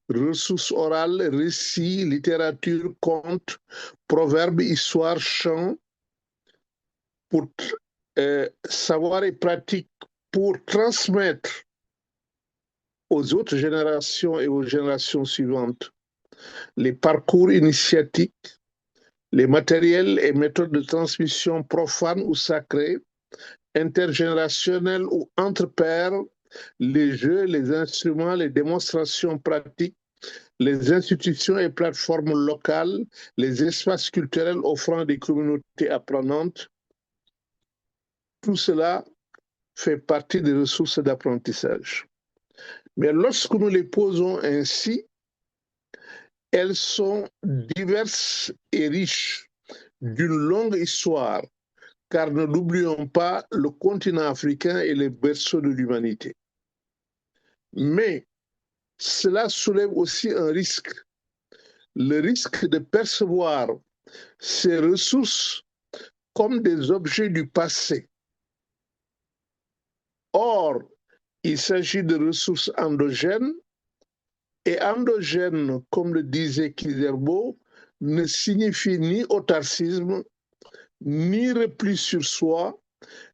ressources orales, récits, littérature, contes, proverbes, histoires, chants, pour savoir et pratique pour transmettre aux autres générations et aux générations suivantes les parcours initiatiques, les matériels et méthodes de transmission profanes ou sacrés, intergénérationnels ou entre pairs, les jeux, les instruments, les démonstrations pratiques, les institutions et plateformes locales, les espaces culturels offrant des communautés apprenantes, tout cela fait partie des ressources d'apprentissage. Mais lorsque nous les posons ainsi, elles sont diverses et riches d'une longue histoire, car ne l'oublions pas, le continent africain est le berceau de l'humanité. Mais cela soulève aussi un risque, le risque de percevoir ces ressources comme des objets du passé. Or, il s'agit de ressources endogènes, et endogène, comme le disait Kizerbo, ne signifie ni autarcisme, ni repli sur soi,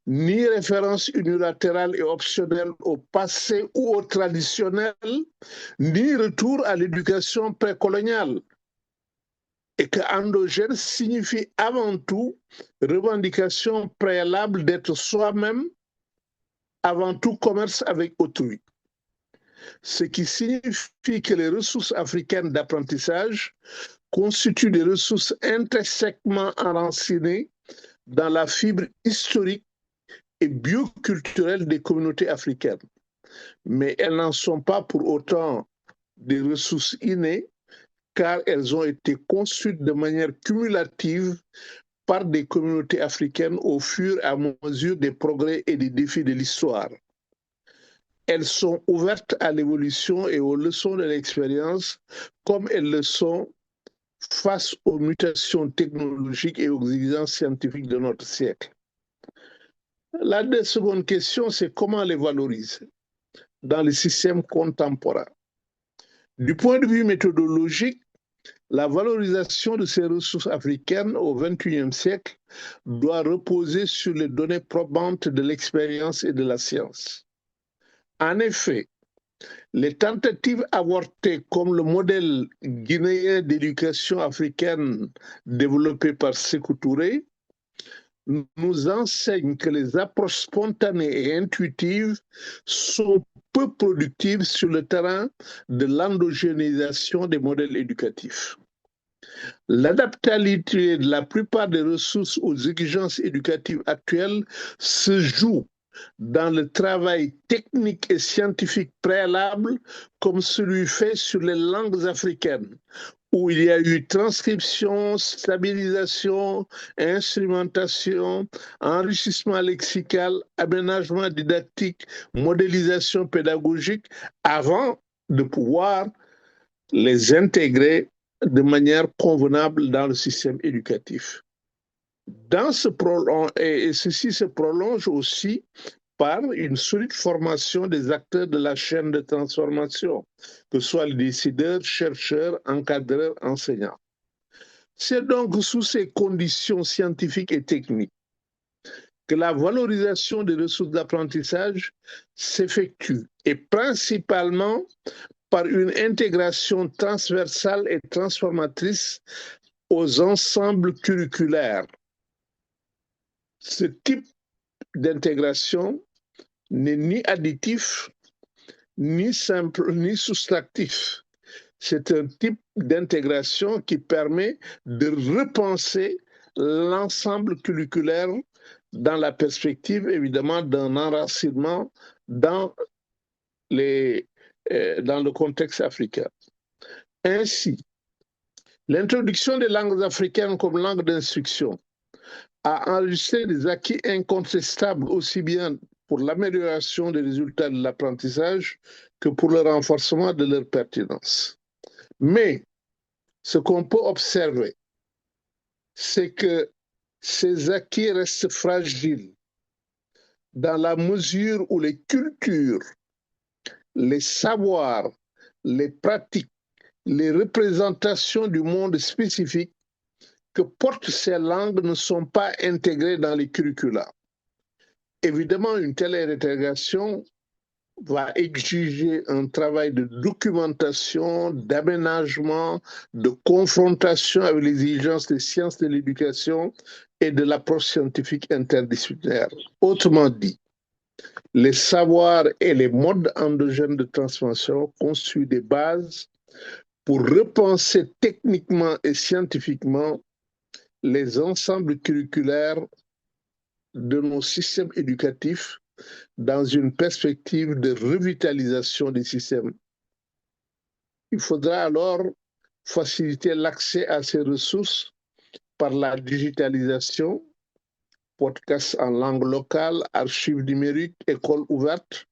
ni référence unilatérale et optionnelle au passé ou au traditionnel, ni retour à l'éducation précoloniale. Et que endogène signifie avant tout revendication préalable d'être soi-même, avant tout commerce avec autrui. Ce qui signifie que les ressources africaines d'apprentissage constituent des ressources intrinsèquement enracinées dans la fibre historique et bioculturelle des communautés africaines. Mais elles n'en sont pas pour autant des ressources innées, car elles ont été construites de manière cumulative par des communautés africaines au fur et à mesure des progrès et des défis de l'histoire. Elles sont ouvertes à l'évolution et aux leçons de l'expérience, comme elles le sont face aux mutations technologiques et aux exigences scientifiques de notre siècle. La seconde question, c'est comment les valoriser dans le système contemporain. Du point de vue méthodologique, la valorisation de ces ressources africaines au XXIe siècle doit reposer sur les données probantes de l'expérience et de la science. En effet, les tentatives avortées comme le modèle guinéen d'éducation africaine développé par Sékou Touré nous enseignent que les approches spontanées et intuitives sont peu productives sur le terrain de l'endogénéisation des modèles éducatifs. L'adaptabilité de la plupart des ressources aux exigences éducatives actuelles se joue dans le travail technique et scientifique préalable, comme celui fait sur les langues africaines, où il y a eu transcription, stabilisation, instrumentation, enrichissement lexical, aménagement didactique, modélisation pédagogique, avant de pouvoir les intégrer de manière convenable dans le système éducatif. Et ceci se prolonge aussi par une solide formation des acteurs de la chaîne de transformation, que ce soit les décideurs, chercheurs, encadreurs, enseignants. C'est donc sous ces conditions scientifiques et techniques que la valorisation des ressources d'apprentissage s'effectue, et principalement par une intégration transversale et transformatrice aux ensembles curriculaires. Ce type d'intégration n'est ni additif, ni simple, ni soustractif. C'est un type d'intégration qui permet de repenser l'ensemble curriculaire dans la perspective, évidemment, d'un enracinement dans le contexte africain. Ainsi, l'introduction des langues africaines comme langue d'instruction a enregistré des acquis incontestables aussi bien pour l'amélioration des résultats de l'apprentissage que pour le renforcement de leur pertinence. Mais ce qu'on peut observer, c'est que ces acquis restent fragiles dans la mesure où les cultures, les savoirs, les pratiques, les représentations du monde spécifique que portent ces langues ne sont pas intégrées dans les curricula. Évidemment, une telle intégration va exiger un travail de documentation, d'aménagement, de confrontation avec les exigences des sciences de l'éducation et de l'approche scientifique interdisciplinaire. Autrement dit, les savoirs et les modes endogènes de transmission constituent des bases pour repenser techniquement et scientifiquement les ensembles curriculaires de nos systèmes éducatifs dans une perspective de revitalisation des systèmes. Il faudra alors faciliter l'accès à ces ressources par la digitalisation, podcasts en langue locale, archives numériques, écoles ouvertes,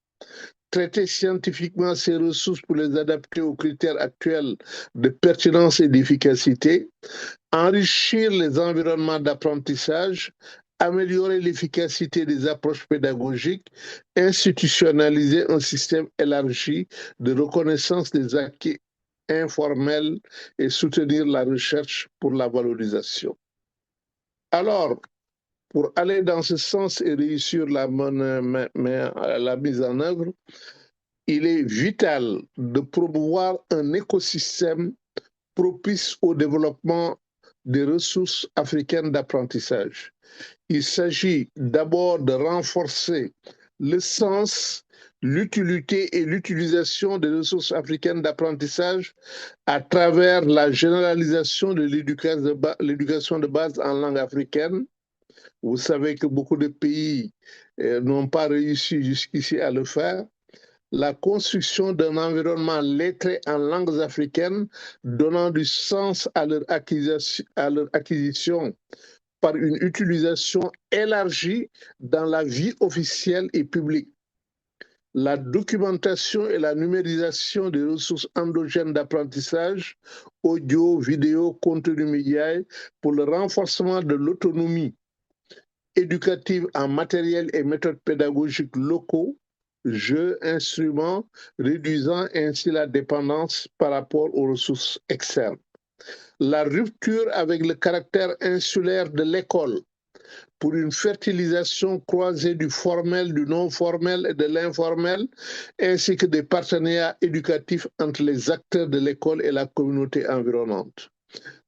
traiter scientifiquement ces ressources pour les adapter aux critères actuels de pertinence et d'efficacité, enrichir les environnements d'apprentissage, améliorer l'efficacité des approches pédagogiques, institutionnaliser un système élargi de reconnaissance des acquis informels et soutenir la recherche pour la valorisation. Alors, pour aller dans ce sens et réussir la mise en œuvre, il est vital de promouvoir un écosystème propice au développement des ressources africaines d'apprentissage. Il s'agit d'abord de renforcer le sens, l'utilité et l'utilisation des ressources africaines d'apprentissage à travers la généralisation de l'éducation de base en langue africaine. Vous savez que beaucoup de pays n'ont pas réussi jusqu'ici à le faire. La construction d'un environnement lettré en langues africaines, donnant du sens à leur acquisition par une utilisation élargie dans la vie officielle et publique. La documentation et la numérisation des ressources endogènes d'apprentissage, audio, vidéo, contenu média, pour le renforcement de l'autonomie éducative en matériel et méthodes pédagogiques locaux, jeux, instruments, réduisant ainsi la dépendance par rapport aux ressources externes. La rupture avec le caractère insulaire de l'école pour une fertilisation croisée du formel, du non-formel et de l'informel, ainsi que des partenariats éducatifs entre les acteurs de l'école et la communauté environnante.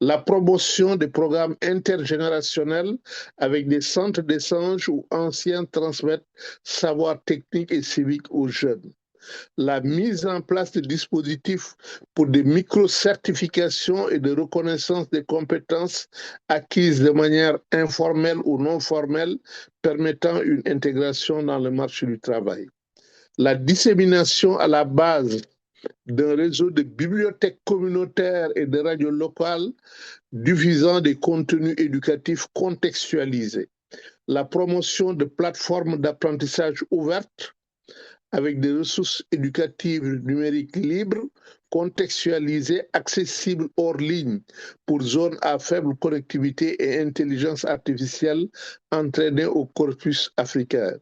La promotion des programmes intergénérationnels avec des centres d'échange où anciens transmettent savoir technique et civique aux jeunes. La mise en place de dispositifs pour des micro-certifications et de reconnaissance des compétences acquises de manière informelle ou non formelle, permettant une intégration dans le marché du travail. La dissémination à la base d'un réseau de bibliothèques communautaires et de radios locales diffusant des contenus éducatifs contextualisés. La promotion de plateformes d'apprentissage ouvertes avec des ressources éducatives numériques libres, contextualisées, accessibles hors ligne pour zones à faible connectivité et intelligence artificielle entraînées au corpus africain.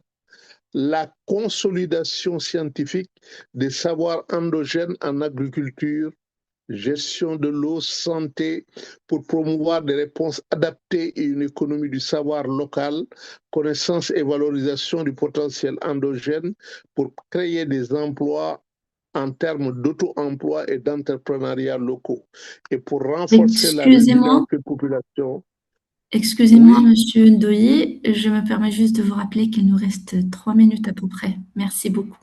La consolidation scientifique des savoirs endogènes en agriculture, gestion de l'eau, santé, pour promouvoir des réponses adaptées et une économie du savoir local, connaissance et valorisation du potentiel endogène pour créer des emplois en termes d'auto-emploi et d'entrepreneuriat locaux et pour renforcer la résilience des populations. Excusez-moi, Monsieur Ndoye, je me permets juste de vous rappeler qu'il nous reste 3 minutes à peu près. Merci beaucoup.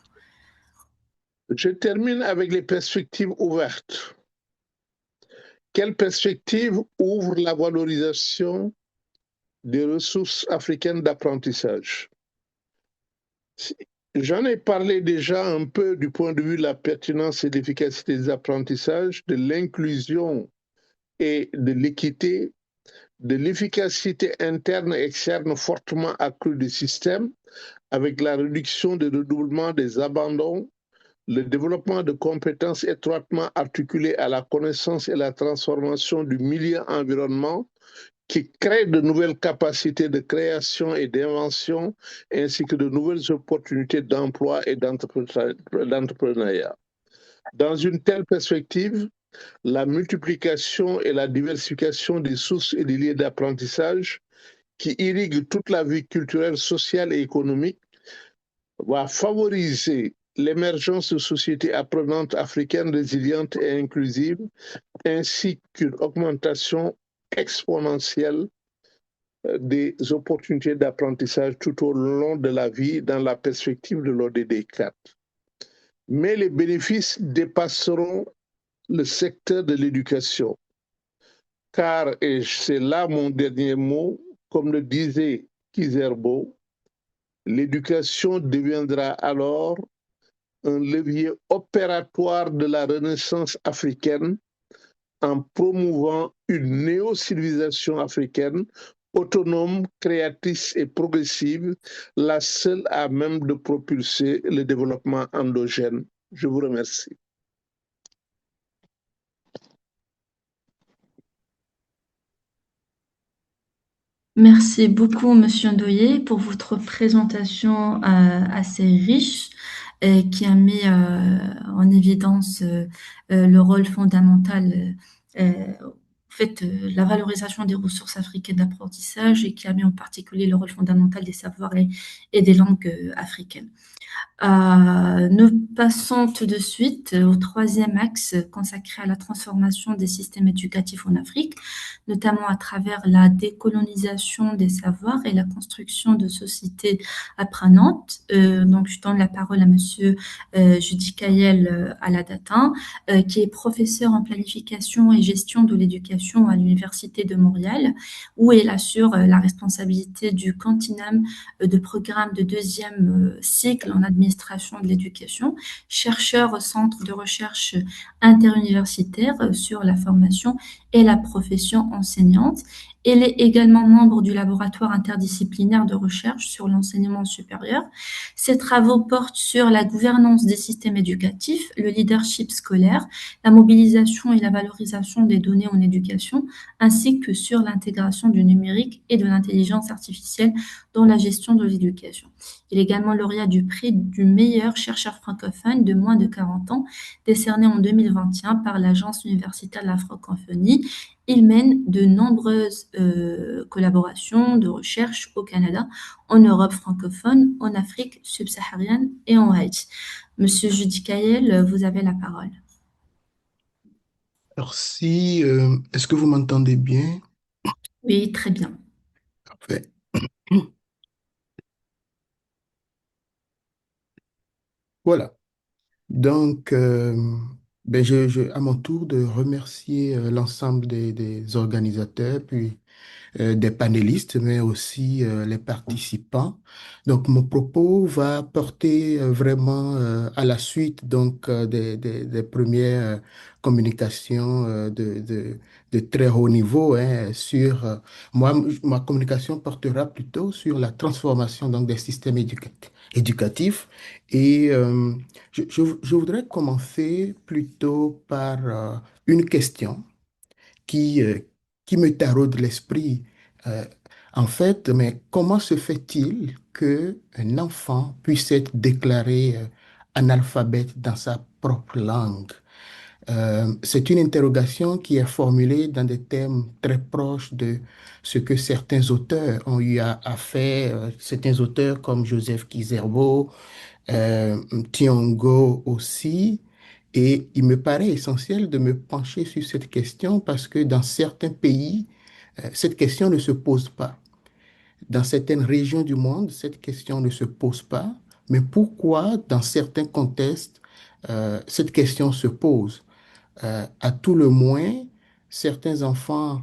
Je termine avec les perspectives ouvertes. Quelle perspective ouvre la valorisation des ressources africaines d'apprentissage? J'en ai parlé déjà un peu du point de vue de la pertinence et de l'efficacité des apprentissages, de l'inclusion et de l'équité, de l'efficacité interne et externe fortement accrue du système, avec la réduction des redoublements, des abandons, le développement de compétences étroitement articulées à la connaissance et la transformation du milieu environnement qui crée de nouvelles capacités de création et d'invention, ainsi que de nouvelles opportunités d'emploi et d'entrepreneuriat. Dans une telle perspective, la multiplication et la diversification des sources et des lieux d'apprentissage qui irriguent toute la vie culturelle, sociale et économique va favoriser l'émergence de sociétés apprenantes africaines résilientes et inclusives, ainsi qu'une augmentation exponentielle des opportunités d'apprentissage tout au long de la vie dans la perspective de l'ODD 4. Mais les bénéfices dépasseront le secteur de l'éducation, car, et c'est là mon dernier mot, comme le disait Kizerbo, l'éducation deviendra alors un levier opératoire de la renaissance africaine en promouvant une néo-civilisation africaine autonome, créatrice et progressive, la seule à même de propulser le développement endogène. Je vous remercie. Merci beaucoup, Monsieur Ndoye, pour votre présentation assez riche et qui a mis en évidence le rôle fondamental, la valorisation des ressources africaines d'apprentissage et qui a mis en particulier le rôle fondamental des savoirs et des langues africaines. Nous passons tout de suite au troisième axe consacré à la transformation des systèmes éducatifs en Afrique, notamment à travers la décolonisation des savoirs et la construction de sociétés apprenantes. Donc, je donne la parole à Monsieur Judy Kayel Aladatin, qui est professeur en planification et gestion de l'éducation à l'Université de Montréal, où il assure la responsabilité du continuum de programme de deuxième cycle en administration de l'éducation, chercheur au centre de recherche interuniversitaire sur la formation et la profession enseignante. Elle est également membre du laboratoire interdisciplinaire de recherche sur l'enseignement supérieur. Ses travaux portent sur la gouvernance des systèmes éducatifs, le leadership scolaire, la mobilisation et la valorisation des données en éducation, ainsi que sur l'intégration du numérique et de l'intelligence artificielle dans la gestion de l'éducation. Il est également lauréat du prix du meilleur chercheur francophone de moins de 40 ans, décerné en 2021 par l'Agence universitaire de la francophonie. Il mène de nombreuses collaborations de recherche au Canada, en Europe francophone, en Afrique subsaharienne et en Haïti. Monsieur Judy Kayel, vous avez la parole. Merci. Est-ce que vous m'entendez bien? Oui, très bien. Parfait. Voilà. Donc, à mon tour de remercier l'ensemble des organisateurs, puis des panélistes, mais aussi les participants. Donc, mon propos va porter vraiment à la suite donc, des premières communications de très haut niveau sur... ma communication portera plutôt sur la transformation donc, des systèmes éducatifs. Et je voudrais commencer plutôt par une question qui, euh, qui me taraude l'esprit. Euh, En fait, mais comment se fait-il qu'un enfant puisse être déclaré analphabète dans sa propre langue? C'est une interrogation qui est formulée dans des thèmes très proches de ce que certains auteurs ont eu à faire, certains auteurs comme Joseph Kizerbo, Thiongo aussi. Et il me paraît essentiel de me pencher sur cette question parce que dans certains pays, cette question ne se pose pas. Dans certaines régions du monde, cette question ne se pose pas. Mais pourquoi, dans certains contextes, cette question se pose? À tout le moins, certains enfants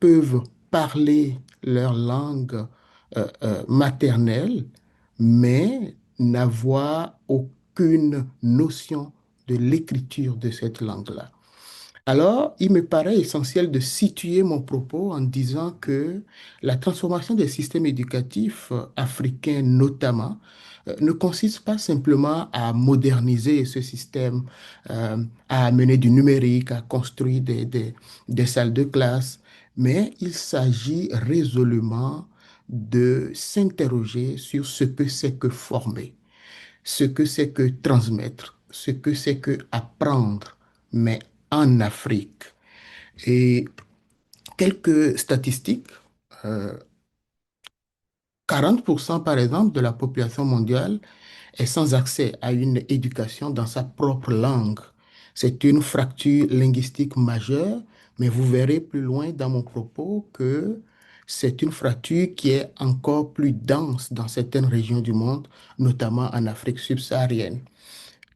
peuvent parler leur langue maternelle, mais n'avoir aucune notion de l'écriture de cette langue-là. Alors, il me paraît essentiel de situer mon propos en disant que la transformation des systèmes éducatifs africains notamment ne consiste pas simplement à moderniser ce système, à amener du numérique, à construire des salles de classe, mais il s'agit résolument de s'interroger sur ce que c'est que former, ce que c'est que transmettre, ce que c'est que apprendre, mais en Afrique. Et quelques statistiques, euh, 40% par exemple de la population mondiale est sans accès à une éducation dans sa propre langue. C'est une fracture linguistique majeure, mais vous verrez plus loin dans mon propos que c'est une fracture qui est encore plus dense dans certaines régions du monde, notamment en Afrique subsaharienne.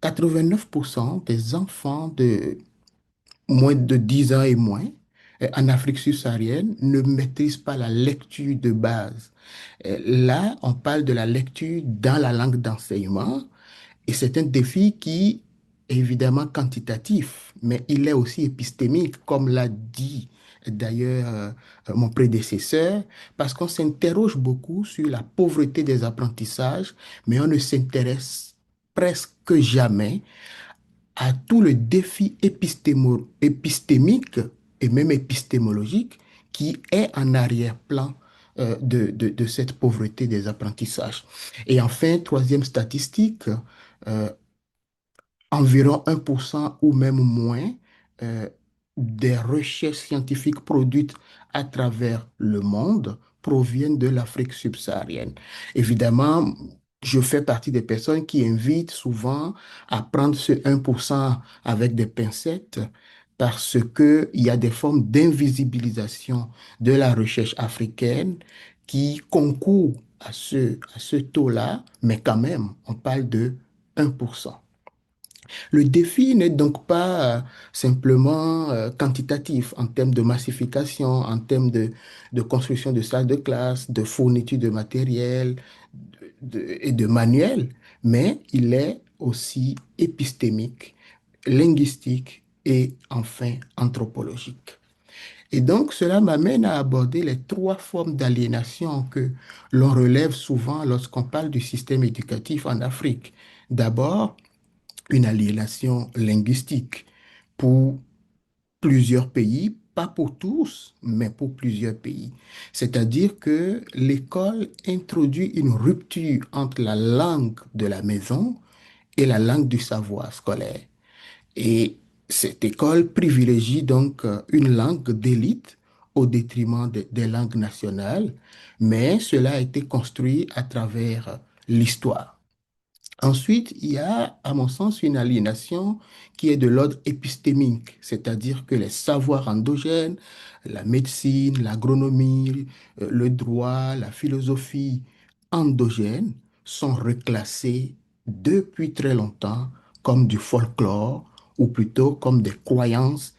89% des enfants de moins de 10 ans et moins en Afrique subsaharienne ne maîtrisent pas la lecture de base. Là, on parle de la lecture dans la langue d'enseignement et c'est un défi qui est évidemment quantitatif, mais il est aussi épistémique, comme l'a dit d'ailleurs mon prédécesseur, parce qu'on s'interroge beaucoup sur la pauvreté des apprentissages, mais on ne s'intéresse presque jamais à tout le défi épistémique et même épistémologique qui est en arrière-plan de cette pauvreté des apprentissages. Et enfin, troisième statistique, euh, environ 1% ou même moins euh, des recherches scientifiques produites à travers le monde proviennent de l'Afrique subsaharienne. Évidemment, je fais partie des personnes qui invitent souvent à prendre ce 1% avec des pincettes parce qu'il y a des formes d'invisibilisation de la recherche africaine qui concourent à ce taux-là, mais quand même, on parle de 1%. Le défi n'est donc pas simplement quantitatif en termes de massification, en termes de construction de salles de classe, de fourniture de matériel et de manuels, mais il est aussi épistémique, linguistique et enfin anthropologique. Et donc, cela m'amène à aborder les trois formes d'aliénation que l'on relève souvent lorsqu'on parle du système éducatif en Afrique. D'abord, une aliénation linguistique pour plusieurs pays, pas pour tous, mais pour plusieurs pays. C'est-à-dire que l'école introduit une rupture entre la langue de la maison et la langue du savoir scolaire. Et cette école privilégie donc une langue d'élite au détriment des langues nationales, mais cela a été construit à travers l'histoire. Ensuite, il y a, à mon sens, une aliénation qui est de l'ordre épistémique, c'est-à-dire que les savoirs endogènes, la médecine, l'agronomie, le droit, la philosophie endogène sont reclassés depuis très longtemps comme du folklore ou plutôt comme des croyances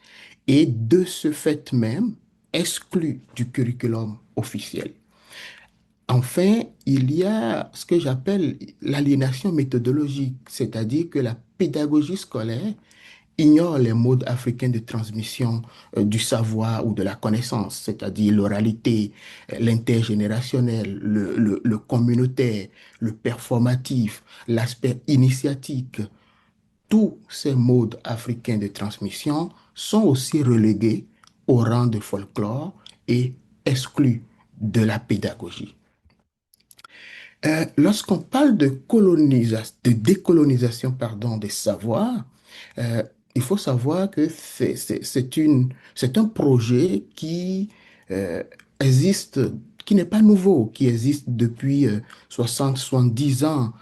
et de ce fait même exclus du curriculum officiel. Enfin, il y a ce que j'appelle l'aliénation méthodologique, c'est-à-dire que la pédagogie scolaire ignore les modes africains de transmission du savoir ou de la connaissance, c'est-à-dire l'oralité, l'intergénérationnel, le communautaire, le performatif, l'aspect initiatique. Tous ces modes africains de transmission sont aussi relégués au rang de folklore et exclus de la pédagogie. Lorsqu'on parle de décolonisation, pardon, des savoirs, euh, il faut savoir que c'est un projet qui euh, existe, qui n'est pas nouveau, qui existe depuis 70 ans.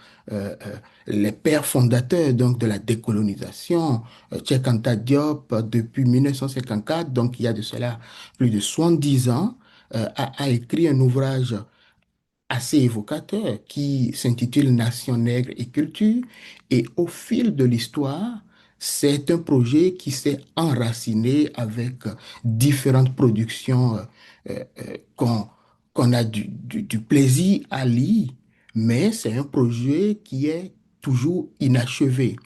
Les pères fondateurs donc de la décolonisation, Cheikh Anta Diop, depuis 1954, donc il y a de cela plus de 70 ans, a écrit un ouvrage assez évocateur qui s'intitule Nation nègre et culture. Et au fil de l'histoire, c'est un projet qui s'est enraciné avec différentes productions qu'on a du plaisir à lire, mais c'est un projet qui est toujours inachevé.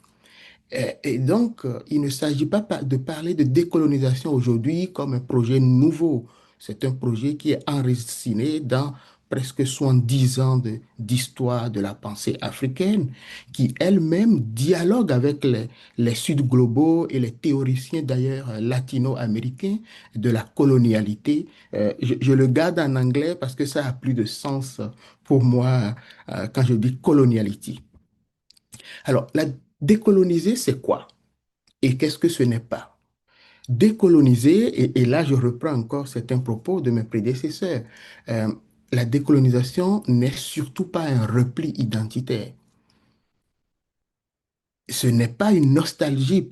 Et donc, il ne s'agit pas de parler de décolonisation aujourd'hui comme un projet nouveau. C'est un projet qui est enraciné dans presque 70 ans d'histoire de la pensée africaine, qui elle-même dialogue avec les Sud globaux et les théoriciens d'ailleurs latino-américains de la colonialité. Je le garde en anglais parce que ça a plus de sens pour moi quand je dis coloniality. Alors, la décoloniser, c'est quoi? Et qu'est-ce que ce n'est pas? Décoloniser, et là je reprends encore certains propos de mes prédécesseurs, euh, la décolonisation n'est surtout pas un repli identitaire. ce n'est pas une nostalgie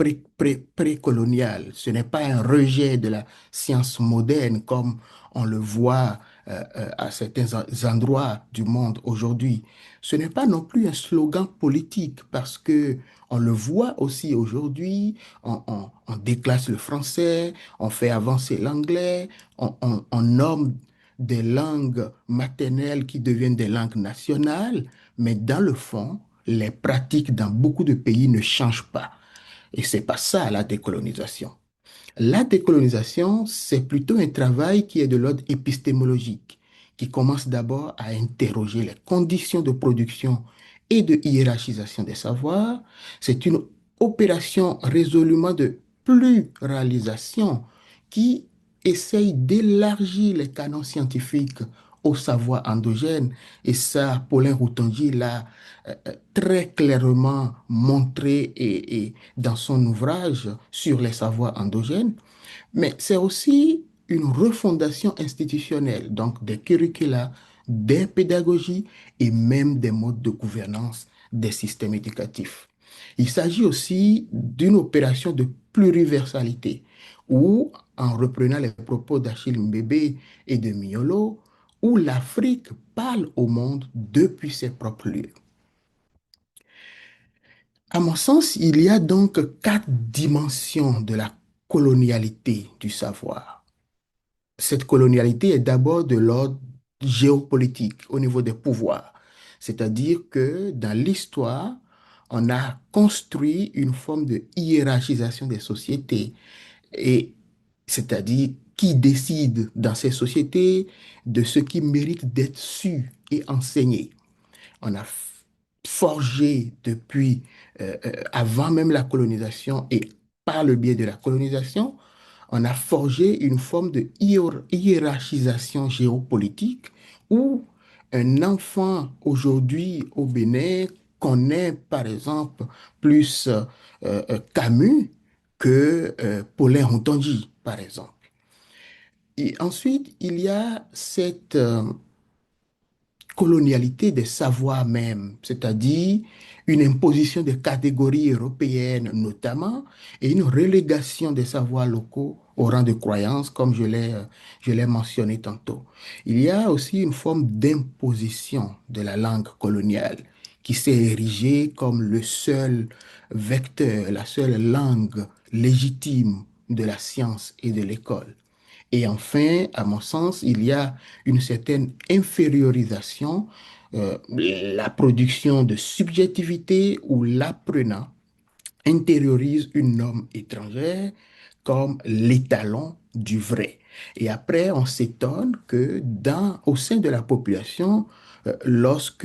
précoloniale, ce n'est pas un rejet de la science moderne comme on le voit à certains endroits du monde aujourd'hui. Ce n'est pas non plus un slogan politique parce que on le voit aussi aujourd'hui, on déclasse le français, on fait avancer l'anglais, on nomme des langues maternelles qui deviennent des langues nationales, mais dans le fond, les pratiques dans beaucoup de pays ne changent pas. Et c'est pas ça la décolonisation. La décolonisation, c'est plutôt un travail qui est de l'ordre épistémologique, qui commence d'abord à interroger les conditions de production et de hiérarchisation des savoirs. C'est une opération résolument de pluralisation qui essaye d'élargir les canons scientifiques au savoir endogène. Et ça, Paulin Routongi l'a très clairement montré dans son ouvrage sur les savoirs endogènes. Mais c'est aussi une refondation institutionnelle, donc des curricula, des pédagogies et même des modes de gouvernance des systèmes éducatifs. Il s'agit aussi d'une opération de pluriversalité où, en reprenant les propos d'Achille Mbembe et de Mignolo, où l'Afrique parle au monde depuis ses propres lieux. À mon sens, il y a donc 4 dimensions de la colonialité du savoir. Cette colonialité est d'abord de l'ordre géopolitique au niveau des pouvoirs. C'est-à-dire que dans l'histoire, on a construit une forme de hiérarchisation des sociétés. Et c'est-à-dire qui décide dans ces sociétés de ce qui mérite d'être su et enseigné. On a forgé depuis avant même la colonisation et par le biais de la colonisation, on a forgé une forme de hiérarchisation géopolitique où un enfant aujourd'hui au Bénin connaît par exemple plus Camus que Paulin Rontongi, par exemple. Et ensuite, il y a cette colonialité des savoirs même, c'est-à-dire une imposition des catégories européennes notamment et une relégation des savoirs locaux au rang de croyance, comme je l'ai mentionné tantôt. Il y a aussi une forme d'imposition de la langue coloniale qui s'est érigée comme le seul vecteur, la seule langue légitime de la science et de l'école. Et enfin, à mon sens, il y a une certaine infériorisation, la production de subjectivité où l'apprenant intériorise une norme étrangère comme l'étalon du vrai. Et après, on s'étonne que au sein de la population, lorsque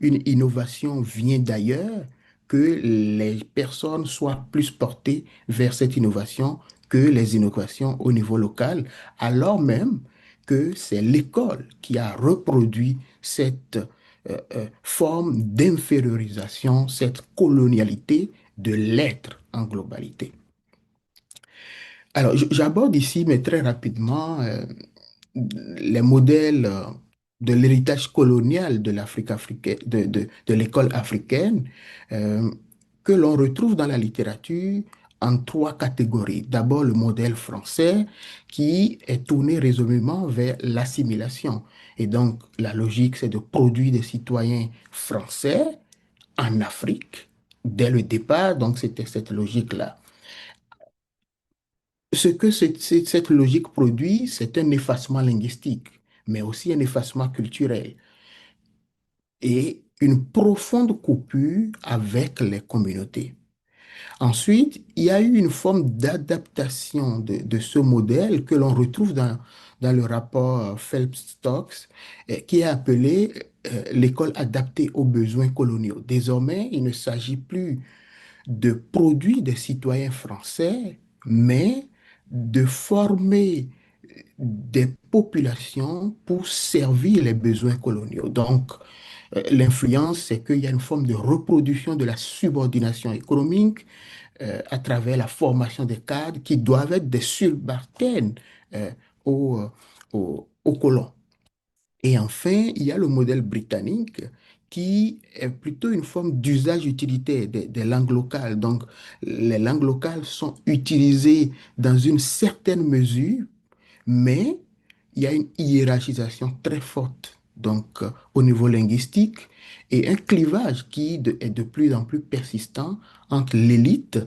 une innovation vient d'ailleurs, que les personnes soient plus portées vers cette innovation que les innovations au niveau local, alors même que c'est l'école qui a reproduit cette forme d'infériorisation, cette colonialité de l'être en globalité. Alors, j'aborde ici, mais très rapidement, les modèles de l'héritage colonial de l'Afrique africaine, de l'école africaine, euh, que l'on retrouve dans la littérature en 3 catégories. D'abord, le modèle français qui est tourné résolument vers l'assimilation. Et donc, la logique, c'est de produire des citoyens français en Afrique dès le départ. Donc, c'était cette logique-là. Ce que cette logique produit, c'est un effacement linguistique, mais aussi un effacement culturel et une profonde coupure avec les communautés. Ensuite, il y a eu une forme d'adaptation de ce modèle que l'on retrouve dans le rapport Phelps-Stokes, qui est appelé l'école adaptée aux besoins coloniaux. Désormais, il ne s'agit plus de produire des citoyens français, mais de former des populations pour servir les besoins coloniaux. Donc, l'influence, c'est qu'il y a une forme de reproduction de la subordination économique à travers la formation des cadres qui doivent être des subalternes euh, aux colons. Et enfin, il y a le modèle britannique qui est plutôt une forme d'usage utilitaire des langues locales. Donc, les langues locales sont utilisées dans une certaine mesure, mais il y a une hiérarchisation très forte, donc au niveau linguistique, et un clivage est de plus en plus persistant entre l'élite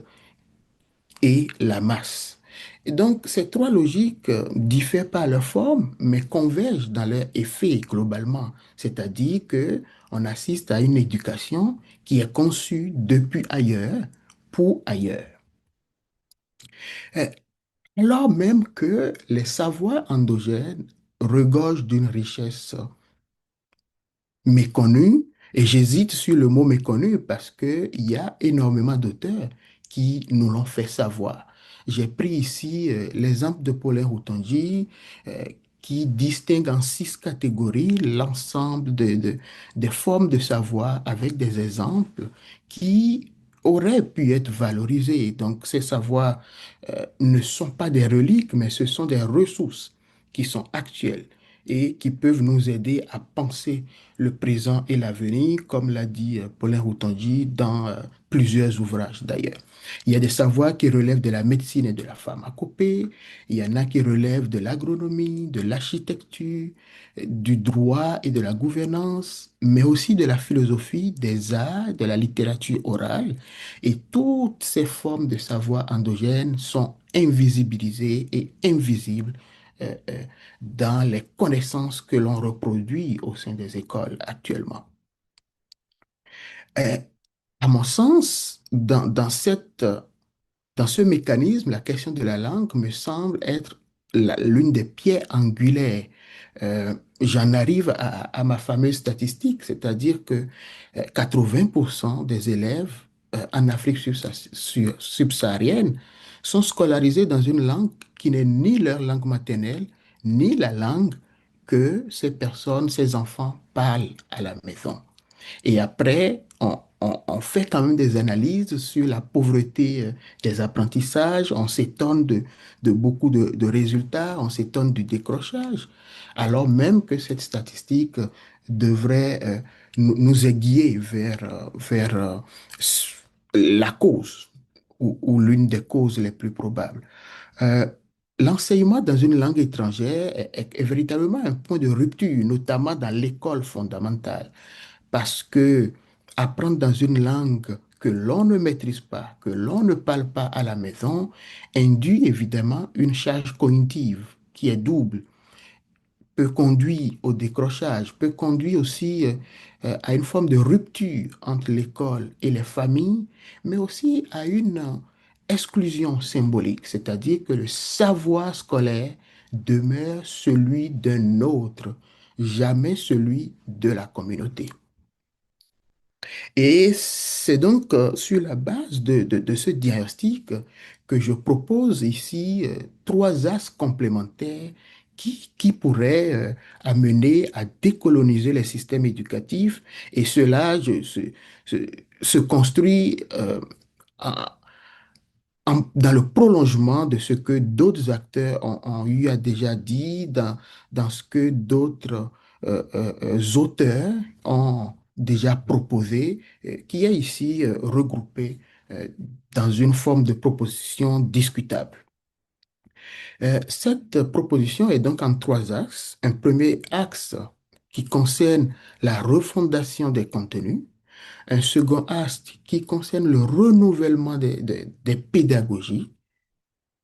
et la masse. Et donc, ces trois logiques diffèrent par leur forme, mais convergent dans leur effet globalement. C'est-à-dire que on assiste à une éducation qui est conçue depuis ailleurs, pour ailleurs. Euh, Alors même que les savoirs endogènes regorgent d'une richesse méconnu, et j'hésite sur le mot méconnu parce qu'il y a énormément d'auteurs qui nous l'ont fait savoir. J'ai pris ici l'exemple de Paulin Routonji qui distingue en 6 catégories l'ensemble des formes de savoir avec des exemples qui auraient pu être valorisés. Donc ces savoirs ne sont pas des reliques, mais ce sont des ressources qui sont actuelles et qui peuvent nous aider à penser le présent et l'avenir, comme l'a dit Paulin Routonji dans plusieurs ouvrages d'ailleurs. Il y a des savoirs qui relèvent de la médecine et de la pharmacopée, il y en a qui relèvent de l'agronomie, de l'architecture, du droit et de la gouvernance, mais aussi de la philosophie, des arts, de la littérature orale. Et toutes ces formes de savoir endogènes sont invisibilisées et invisibles euh, euh, dans les connaissances que l'on reproduit au sein des écoles actuellement. Euh, à mon sens, dans ce mécanisme, la question de la langue me semble être l'une des pierres angulaires. J'en arrive à ma fameuse statistique, c'est-à-dire que 80% des élèves en Afrique subsaharienne sont scolarisés dans une langue qui n'est ni leur langue maternelle, ni la langue que ces personnes, ces enfants parlent à la maison. Et après, on fait quand même des analyses sur la pauvreté des apprentissages, on s'étonne de beaucoup de résultats, on s'étonne du décrochage, alors même que cette statistique devrait nous aiguiller vers la cause ou l'une des causes les plus probables. Euh, L'enseignement dans une langue étrangère est véritablement un point de rupture, notamment dans l'école fondamentale. Parce que apprendre dans une langue que l'on ne maîtrise pas, que l'on ne parle pas à la maison, induit évidemment une charge cognitive qui est double, peut conduire au décrochage, peut conduire aussi à une forme de rupture entre l'école et les familles, mais aussi à une exclusion symbolique, c'est-à-dire que le savoir scolaire demeure celui d'un autre, jamais celui de la communauté. Et c'est donc sur la base de ce diagnostic que je propose ici trois axes complémentaires qui pourraient amener à décoloniser les systèmes éducatifs. Et cela se, se construit dans le prolongement de ce que d'autres acteurs ont eu à déjà dit, dans ce que d'autres auteurs ont déjà proposé, qui est ici regroupé euh, dans une forme de proposition discutable. Cette proposition est donc en trois axes. Un premier axe qui concerne la refondation des contenus, un second axe qui concerne le renouvellement des pédagogies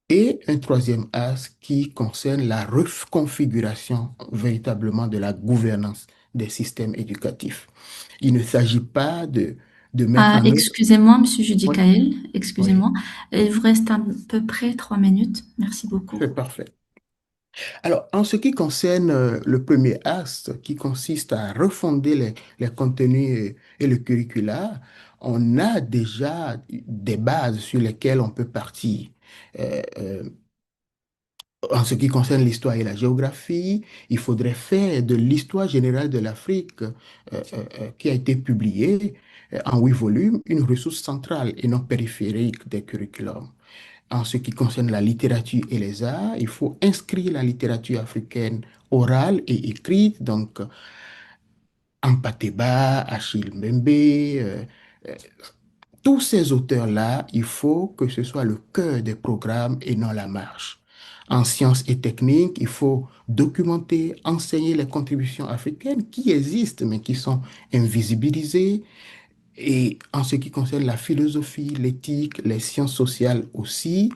et un troisième axe qui concerne la reconfiguration véritablement de la gouvernance des systèmes éducatifs. Il ne s'agit pas de mettre Ah, en œuvre... excusez-moi, Monsieur Oui, Judicaël, oui, excusez-moi. Il vous reste à peu près 3 minutes. Merci beaucoup. c'est parfait. Alors, en ce qui concerne le premier axe, qui consiste à refonder les contenus et le curricula, on a déjà des bases sur lesquelles on peut partir. Euh, euh, En ce qui concerne l'histoire et la géographie, il faudrait faire de l'histoire générale de l'Afrique, qui a été publiée en 8 volumes, une ressource centrale et non périphérique des curriculums. En ce qui concerne la littérature et les arts, il faut inscrire la littérature africaine orale et écrite, donc Ampateba, Achille Mbembe, euh, tous ces auteurs-là, il faut que ce soit le cœur des programmes et non la marge. En sciences et techniques, il faut documenter, enseigner les contributions africaines qui existent, mais qui sont invisibilisées. Et en ce qui concerne la philosophie, l'éthique, les sciences sociales aussi,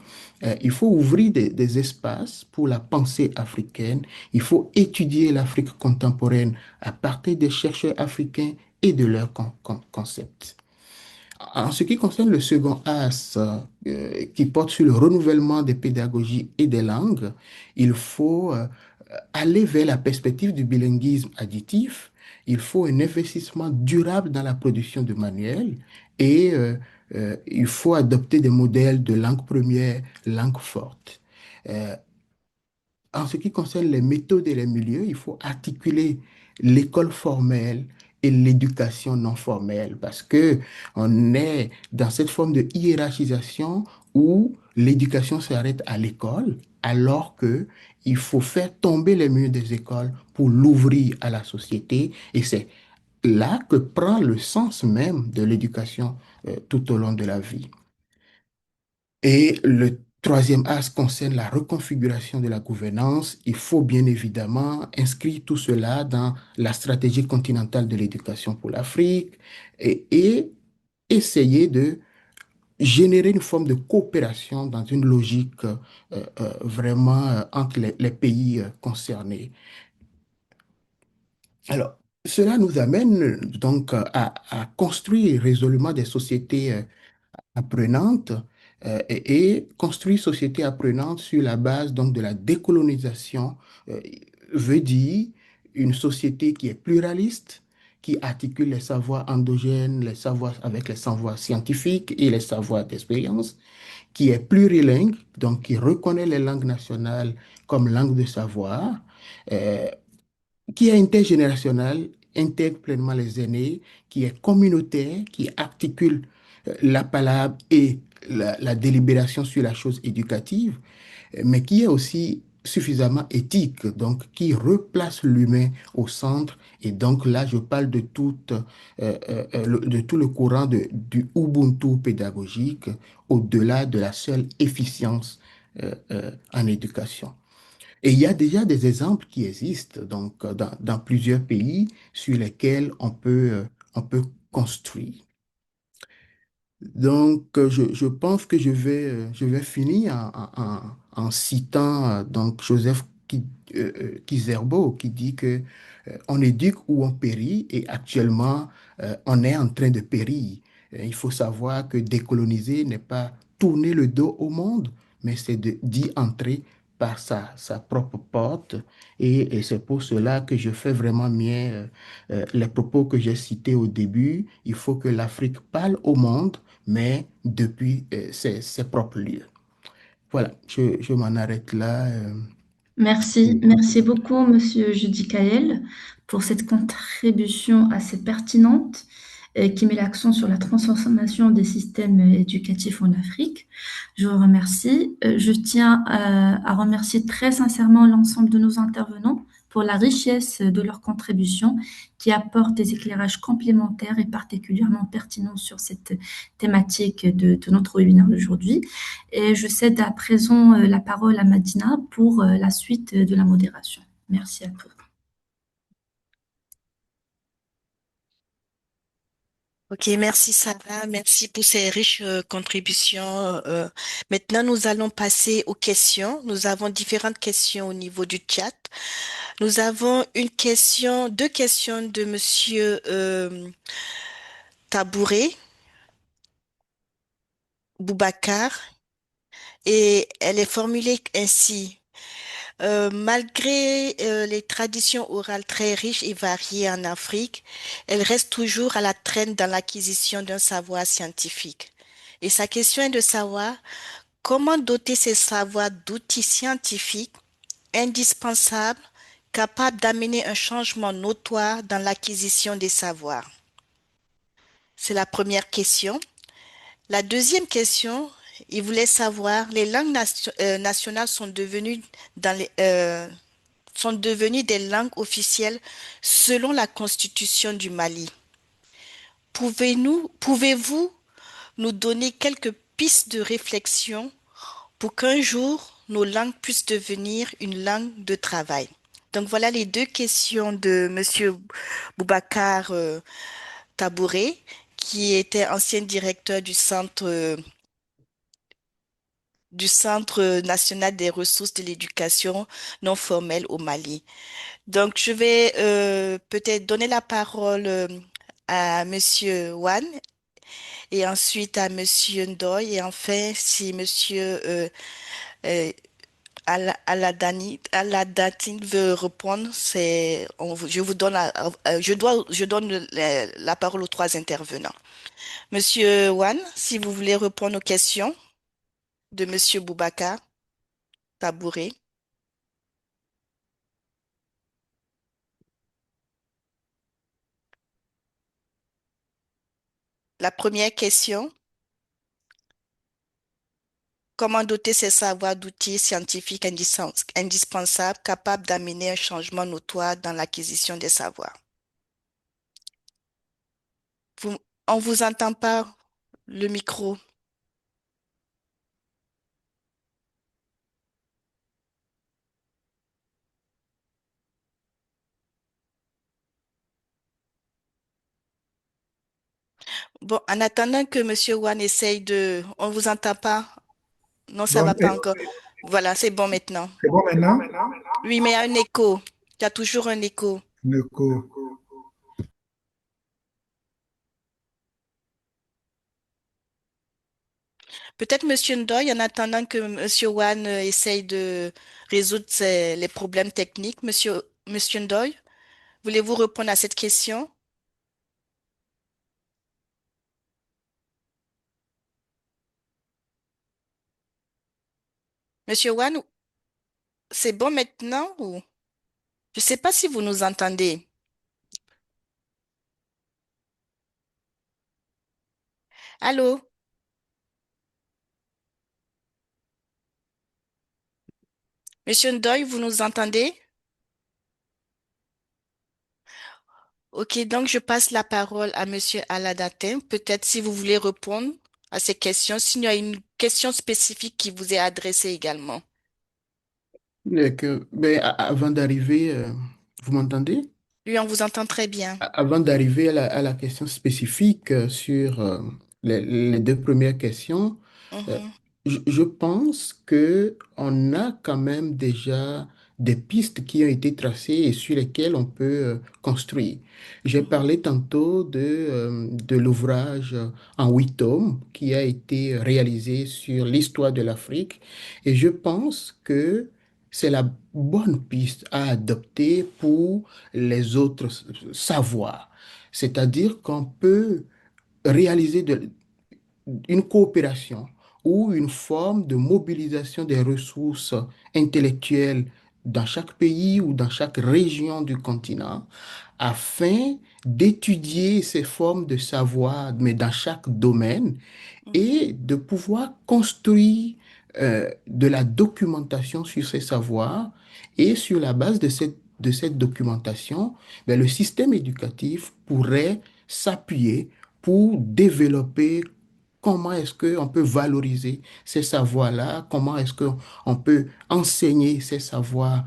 il faut ouvrir des espaces pour la pensée africaine. Il faut étudier l'Afrique contemporaine à partir des chercheurs africains et de leurs concepts. En ce qui concerne le second axe, qui porte sur le renouvellement des pédagogies et des langues, il faut aller vers la perspective du bilinguisme additif. Il faut un investissement durable dans la production de manuels et il faut adopter des modèles de langue première, langue forte. Euh, En ce qui concerne les méthodes et les milieux, il faut articuler l'école formelle et l'éducation non formelle parce que on est dans cette forme de hiérarchisation où l'éducation s'arrête à l'école alors que il faut faire tomber les murs des écoles pour l'ouvrir à la société et c'est là que prend le sens même de l'éducation tout au long de la vie. Et le troisième axe concerne la reconfiguration de la gouvernance. Il faut bien évidemment inscrire tout cela dans la stratégie continentale de l'éducation pour l'Afrique et essayer de générer une forme de coopération dans une logique vraiment entre les pays concernés. Alors, cela nous amène donc à construire résolument des sociétés apprenante et construire société apprenante sur la base donc de la décolonisation euh, veut dire une société qui est pluraliste, qui articule les savoirs endogènes, les savoirs avec les savoirs scientifiques et les savoirs d'expérience, qui est plurilingue, donc qui reconnaît les langues nationales comme langue de savoir, euh, qui est intergénérationnel, intègre pleinement les aînés, qui est communautaire, qui articule la palabre et la délibération sur la chose éducative, mais qui est aussi suffisamment éthique, donc qui replace l'humain au centre. Et donc là, je parle de tout le courant du Ubuntu pédagogique, au-delà de la seule efficience en éducation. Et il y a déjà des exemples qui existent donc, dans plusieurs pays sur lesquels on peut construire. Donc, je pense que je vais finir en citant donc Joseph Kizerbo qui dit que on éduque ou on périt et actuellement on est en train de périr. Il faut savoir que décoloniser n'est pas tourner le dos au monde, mais c'est d'y entrer par sa propre porte. Et c'est pour cela que je fais vraiment mien les propos que j'ai cités au début. Il faut que l'Afrique parle au monde mais depuis ses propres lieux. Voilà, je m'en arrête là. Merci beaucoup, Monsieur Judicaël, pour cette contribution assez pertinente qui met l'accent sur la transformation des systèmes éducatifs en Afrique. Je vous remercie. Je tiens à remercier très sincèrement l'ensemble de nos intervenants pour la richesse de leurs contributions qui apportent des éclairages complémentaires et particulièrement pertinents sur cette thématique de notre webinaire d'aujourd'hui. Et je cède à présent la parole à Madina pour la suite de la modération. Merci à tous. Ok, merci Sarah, merci pour ces riches contributions. Maintenant, nous allons passer aux questions. Nous avons différentes questions au niveau du chat. Nous avons deux questions de Monsieur Tabouré Boubacar et elle est formulée ainsi. Malgré les traditions orales très riches et variées en Afrique, elle reste toujours à la traîne dans l'acquisition d'un savoir scientifique. Et sa question est de savoir comment doter ces savoirs d'outils scientifiques indispensables, capables d'amener un changement notoire dans l'acquisition des savoirs. C'est la première question. La deuxième question, il voulait savoir, les langues nationales sont devenues sont devenues des langues officielles selon la Constitution du Mali. Pouvez-vous nous donner quelques pistes de réflexion pour qu'un jour nos langues puissent devenir une langue de travail? Donc voilà les deux questions de Monsieur Boubacar Tabouré, qui était ancien directeur du Centre national des ressources de l'éducation non formelle au Mali. Donc, je vais peut-être donner la parole à Monsieur Wan et ensuite à Monsieur Ndoye et enfin, si Monsieur euh, Aladatine veut répondre, je vous donne je donne la parole aux trois intervenants. Monsieur Wan, si vous voulez répondre aux questions de Monsieur Boubacar Tabouré. La première question, comment doter ces savoirs d'outils scientifiques indispensables capables d'amener un changement notoire dans l'acquisition des savoirs? Vous, on vous entend pas le micro. Bon, en attendant que Monsieur Wan essaye de... On vous entend pas? Non, ça Bon, va pas encore. Voilà, c'est bon maintenant. c'est bon maintenant? Oui, mais il y a un écho. Il y a toujours un écho. Neko. Peut-être Monsieur Ndoye, en attendant que Monsieur Wan essaye de résoudre les problèmes techniques. Monsieur Ndoye, voulez-vous répondre à cette question? Monsieur Wan, c'est bon maintenant ou... Je ne sais pas si vous nous entendez. Allô? Monsieur Ndoye, vous nous entendez? Ok, donc je passe la parole à Monsieur Aladatin. Peut-être si vous voulez répondre à ces questions, s'il y a une question spécifique qui vous est adressée également. Avant d'arriver, vous m'entendez? Oui, on vous entend très bien. Avant d'arriver à la question spécifique sur les deux premières questions, euh, Mhm, je pense que on a quand même déjà des pistes qui ont été tracées et sur lesquelles on peut construire. J'ai mhm, parlé tantôt de l'ouvrage en 8 tomes qui a été réalisé sur l'histoire de l'Afrique et je pense que c'est la bonne piste à adopter pour les autres savoirs. C'est-à-dire qu'on peut réaliser une coopération ou une forme de mobilisation des ressources intellectuelles dans chaque pays ou dans chaque région du continent afin d'étudier ces formes de savoir, mais dans chaque domaine, mhm, et de pouvoir construire de la documentation sur ces savoirs. Et sur la base de cette documentation, ben, le système éducatif pourrait s'appuyer pour développer comment est-ce qu'on peut valoriser ces savoirs-là, comment est-ce qu'on peut enseigner ces savoirs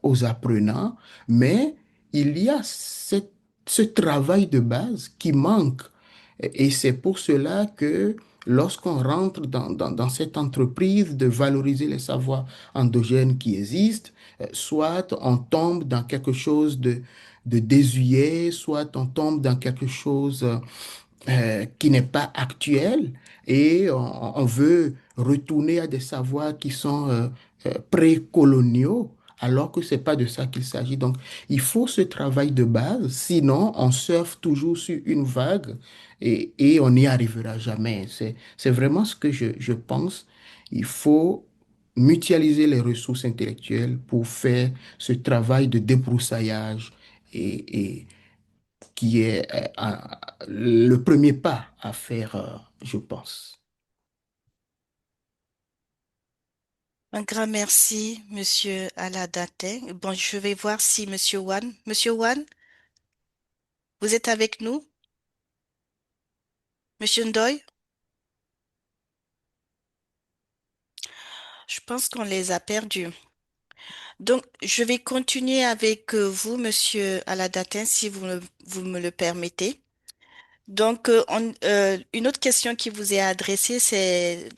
aux apprenants. Mais il y a ce travail de base qui manque. Et c'est pour cela que lorsqu'on rentre dans cette entreprise de valoriser les savoirs endogènes qui existent, soit on tombe dans quelque chose de désuet, soit on tombe dans quelque chose qui n'est pas actuel et on veut retourner à des savoirs qui sont précoloniaux, alors que c'est pas de ça qu'il s'agit. Donc, il faut ce travail de base, sinon on surfe toujours sur une vague et on n'y arrivera jamais. C'est vraiment ce que je pense. Il faut mutualiser les ressources intellectuelles pour faire ce travail de débroussaillage et qui est le premier pas à faire, je pense. Un grand merci, Monsieur Aladatin. Bon, je vais voir si Monsieur Wan, vous êtes avec nous? Monsieur Ndoye? Je pense qu'on les a perdus. Donc, je vais continuer avec vous, Monsieur Aladatin, si vous me le permettez. Donc, une autre question qui vous est adressée,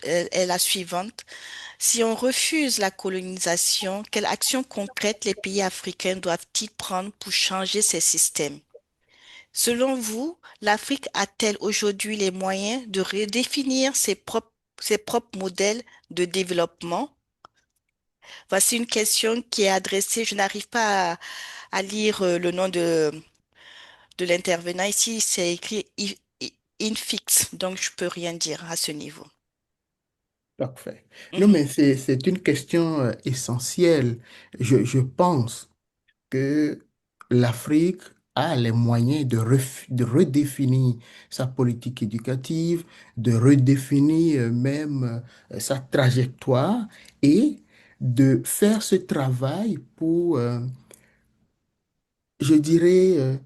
est la suivante. Si on refuse la colonisation, quelles actions concrètes les pays africains doivent-ils prendre pour changer ces systèmes? Selon vous, l'Afrique a-t-elle aujourd'hui les moyens de redéfinir ses propres modèles de développement? Voici une question qui est adressée. Je n'arrive pas à lire le nom de l'intervenant. Ici, c'est écrit infix, donc je peux rien dire à ce niveau. Parfait. Non, Mhm. mais c'est une question essentielle. Je pense que l'Afrique a les moyens de redéfinir sa politique éducative, de redéfinir même sa trajectoire et de faire ce travail pour, je dirais,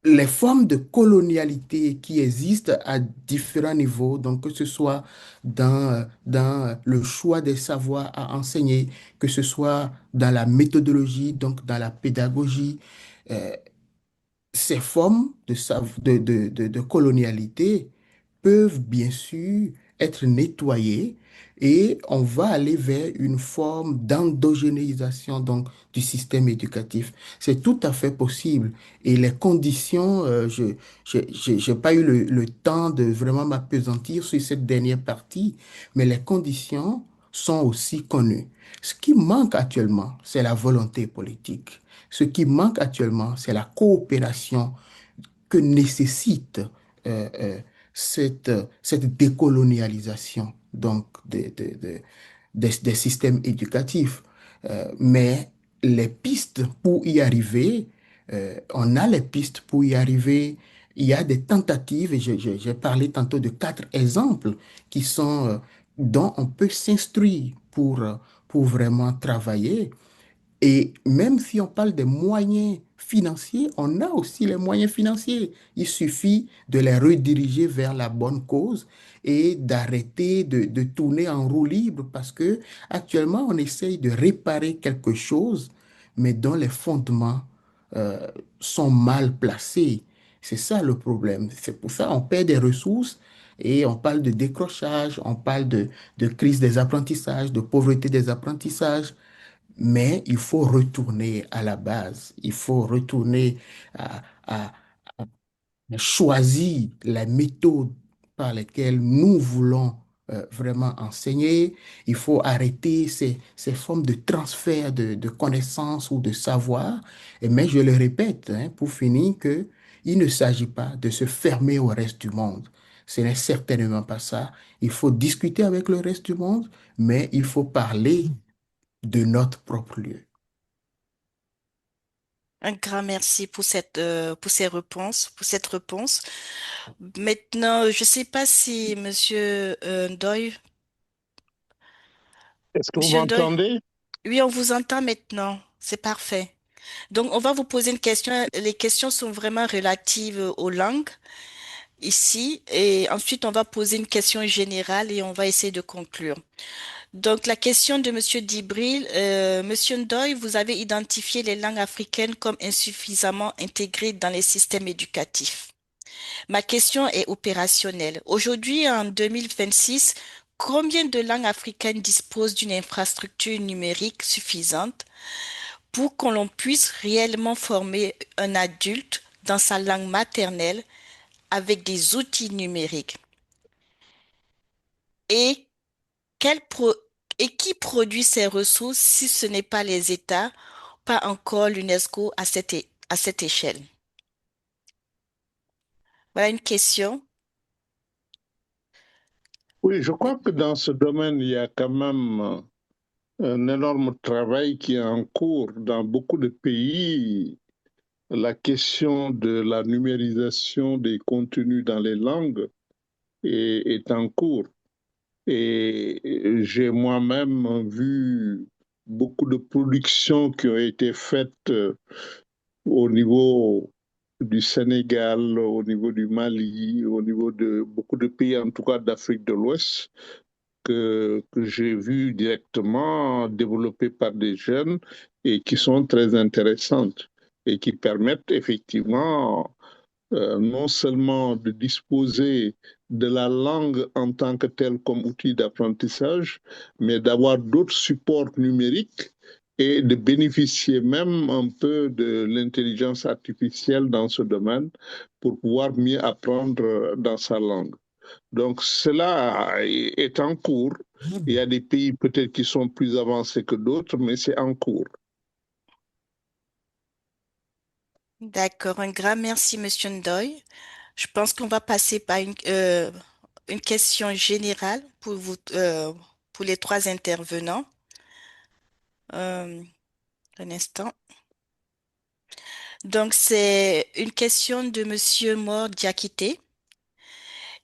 les formes de colonialité qui existent à différents niveaux, donc que ce soit dans le choix des savoirs à enseigner, que ce soit dans la méthodologie, donc dans la pédagogie, euh, ces formes de colonialité peuvent bien sûr être nettoyées et on va aller vers une forme d'endogénéisation donc du système éducatif. C'est tout à fait possible et les conditions, j'ai pas eu le temps de vraiment m'appesantir sur cette dernière partie, mais les conditions sont aussi connues. Ce qui manque actuellement, c'est la volonté politique. Ce qui manque actuellement, c'est la coopération que nécessite euh, euh, cette décolonialisation donc des systèmes éducatifs. Mais les pistes pour y arriver, on a les pistes pour y arriver. Il y a des tentatives, et j'ai parlé tantôt de 4 exemples qui sont, dont on peut s'instruire pour vraiment travailler. Et même si on parle des moyens financiers, on a aussi les moyens financiers. Il suffit de les rediriger vers la bonne cause et d'arrêter de tourner en roue libre parce que actuellement on essaye de réparer quelque chose, mais dont les fondements euh, sont mal placés. C'est ça le problème. C'est pour ça qu'on perd des ressources et on parle de décrochage, on parle de crise des apprentissages, de pauvreté des apprentissages. Mais il faut retourner à la base. Il faut retourner à choisir les méthodes par lesquelles nous voulons vraiment enseigner. Il faut arrêter ces formes de transfert de connaissances ou de savoir. Mais je le répète, hein, pour finir, que il ne s'agit pas de se fermer au reste du monde. Ce n'est certainement pas ça. Il faut discuter avec le reste du monde, mais il faut parler de notre propre lieu. Un grand merci pour ces réponses, pour cette réponse. Maintenant, je ne sais pas si Monsieur Ndoye, Est-ce que vous Monsieur Ndoye, m'entendez? oui, on vous entend maintenant. C'est parfait. Donc, on va vous poser une question. Les questions sont vraiment relatives aux langues ici. Et ensuite, on va poser une question générale et on va essayer de conclure. Donc, la question de Monsieur Dibril, Monsieur Ndoye, vous avez identifié les langues africaines comme insuffisamment intégrées dans les systèmes éducatifs. Ma question est opérationnelle. Aujourd'hui, en 2026, combien de langues africaines disposent d'une infrastructure numérique suffisante pour qu'on l'on puisse réellement former un adulte dans sa langue maternelle avec des outils numériques? Et, quel pro- et qui produit ces ressources si ce n'est pas les États, pas encore l'UNESCO à cette échelle? Voilà une question. Oui, je crois que dans ce domaine, il y a quand même un énorme travail qui est en cours dans beaucoup de pays. La question de la numérisation des contenus dans les langues est en cours. Et j'ai moi-même vu beaucoup de productions qui ont été faites au niveau du Sénégal, au niveau du Mali, au niveau de beaucoup de pays, en tout cas d'Afrique de l'Ouest, que j'ai vu directement développées par des jeunes et qui sont très intéressantes et qui permettent effectivement non seulement de disposer de la langue en tant que telle comme outil d'apprentissage, mais d'avoir d'autres supports numériques et de bénéficier même un peu de l'intelligence artificielle dans ce domaine pour pouvoir mieux apprendre dans sa langue. Donc cela est en cours. Il y a des pays peut-être qui sont plus avancés que d'autres, mais c'est en cours. D'accord, un grand merci, Monsieur Ndoye. Je pense qu'on va passer par une question générale pour vous, pour les trois intervenants. Euh, un instant. Donc, c'est une question de Monsieur Mor Diakité.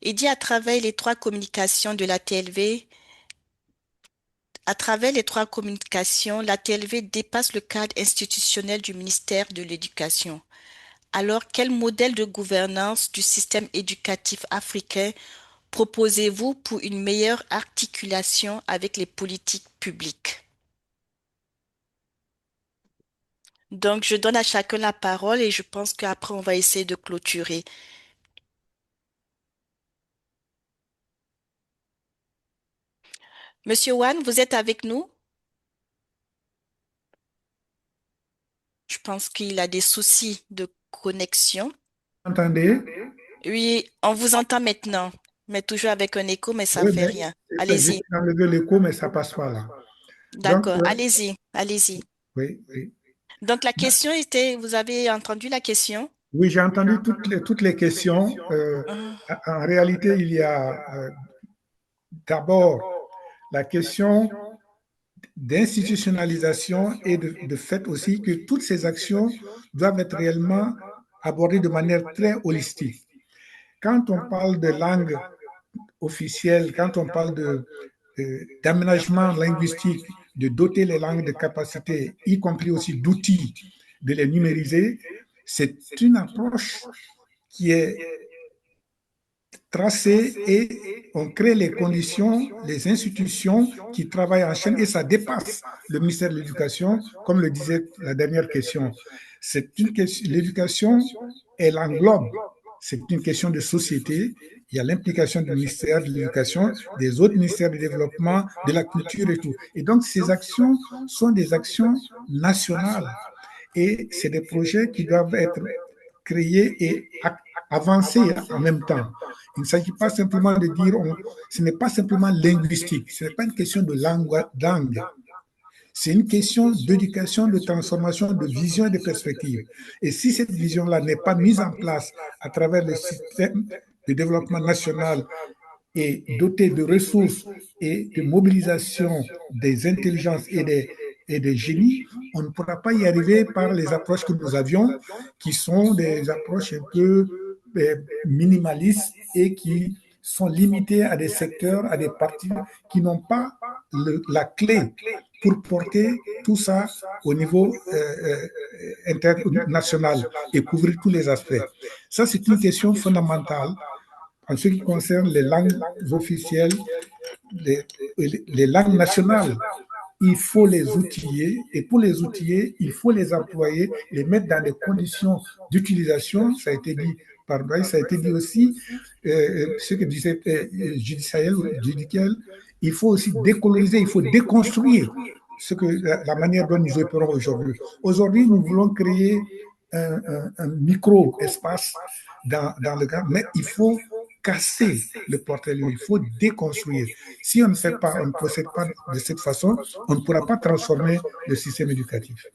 Il dit à travers les trois communications de la TLV, à travers les trois communications, la TLV dépasse le cadre institutionnel du ministère de l'Éducation. Alors, quel modèle de gouvernance du système éducatif africain proposez-vous pour une meilleure articulation avec les politiques publiques? Donc, je donne à chacun la parole et je pense qu'après, on va essayer de clôturer. Monsieur Wan, vous êtes avec nous? Je pense qu'il a des soucis de connexion. Entendez? Oui, on vous entend maintenant, mais toujours avec un écho, mais ça Oui, fait mais rien. j'ai Allez-y. enlevé l'écho, mais ça passe pas là. Donc, D'accord, allez-y, allez-y. oui, oui. Donc, la question était, vous avez entendu la question? Oui, j'ai entendu toutes les questions. Hum, En réalité, il y a d'abord la question d'institutionnalisation et de fait aussi que toutes ces actions doivent être réellement abordées de manière très holistique. Quand on parle de langue officielle, quand on parle d'aménagement linguistique, de doter les langues de capacités, y compris aussi d'outils, de les numériser, c'est une approche qui est tracée et on crée les conditions, les institutions qui travaillent en chaîne et ça dépasse le ministère de l'Éducation, comme le disait la dernière question. C'est une question, l'éducation, elle englobe, c'est une question de société. Il y a l'implication du ministère de l'Éducation, des autres ministères du développement, de la culture et tout. Et donc, ces actions sont des actions nationales et c'est des projets qui doivent être créés et avancer en même temps. Il ne s'agit pas simplement de dire, ce n'est pas simplement linguistique, ce n'est pas une question de langue. C'est une question d'éducation, de transformation, de vision et de perspective. Et si cette vision-là n'est pas mise en place à travers le système de développement national et doté de ressources et de mobilisation des intelligences et des génies, on ne pourra pas y arriver par les approches que nous avions, qui sont des approches un peu minimalistes et qui sont limitées à des secteurs, à des parties qui n'ont pas la clé pour porter tout ça au niveau international et couvrir tous les aspects. Ça, c'est une question fondamentale en ce qui concerne les langues officielles, les, les langues nationales. Il faut les outiller et pour les outiller, il faut les employer, les mettre dans des conditions d'utilisation. Ça a été dit par Bryce, ça a été dit aussi, ce que disait Judicael, il faut aussi décoloniser, il faut déconstruire la manière dont nous opérons aujourd'hui. Aujourd'hui, nous voulons créer un micro-espace dans le cadre, mais il faut casser le portfolio, il faut déconstruire. Si on ne fait pas, on ne procède pas de cette façon, on ne pourra pas transformer le système éducatif.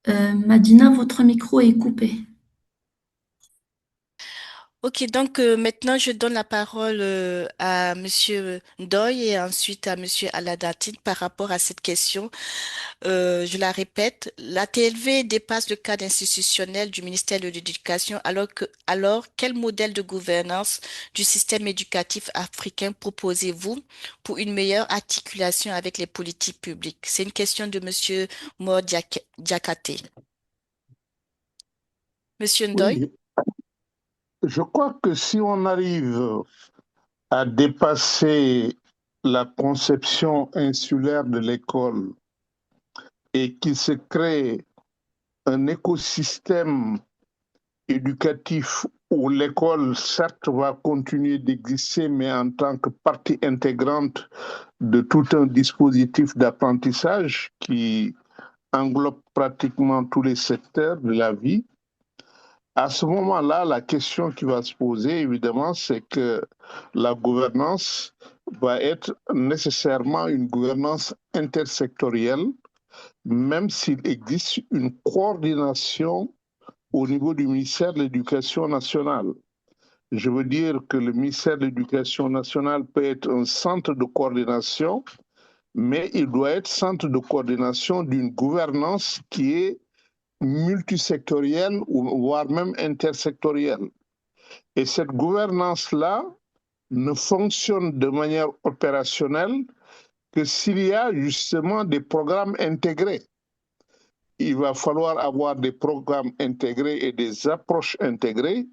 Madina, votre micro est coupé. Ok, donc maintenant je donne la parole à Monsieur Ndoye et ensuite à Monsieur Aladatine par rapport à cette question. Je la répète, la TLV dépasse le cadre institutionnel du ministère de l'Éducation alors quel modèle de gouvernance du système éducatif africain proposez-vous pour une meilleure articulation avec les politiques publiques? C'est une question de Monsieur Diakate. Monsieur Ndoye? Oui, je crois que si on arrive à dépasser la conception insulaire de l'école et qu'il se crée un écosystème éducatif où l'école, certes, va continuer d'exister, mais en tant que partie intégrante de tout un dispositif d'apprentissage qui englobe pratiquement tous les secteurs de la vie. À ce moment-là, la question qui va se poser, évidemment, c'est que la gouvernance va être nécessairement une gouvernance intersectorielle, même s'il existe une coordination au niveau du ministère de l'Éducation nationale. Je veux dire que le ministère de l'Éducation nationale peut être un centre de coordination, mais il doit être centre de coordination d'une gouvernance qui est multisectorielle ou voire même intersectorielle. Et cette gouvernance-là ne fonctionne de manière opérationnelle que s'il y a justement des programmes intégrés. Il va falloir avoir des programmes intégrés et des approches intégrées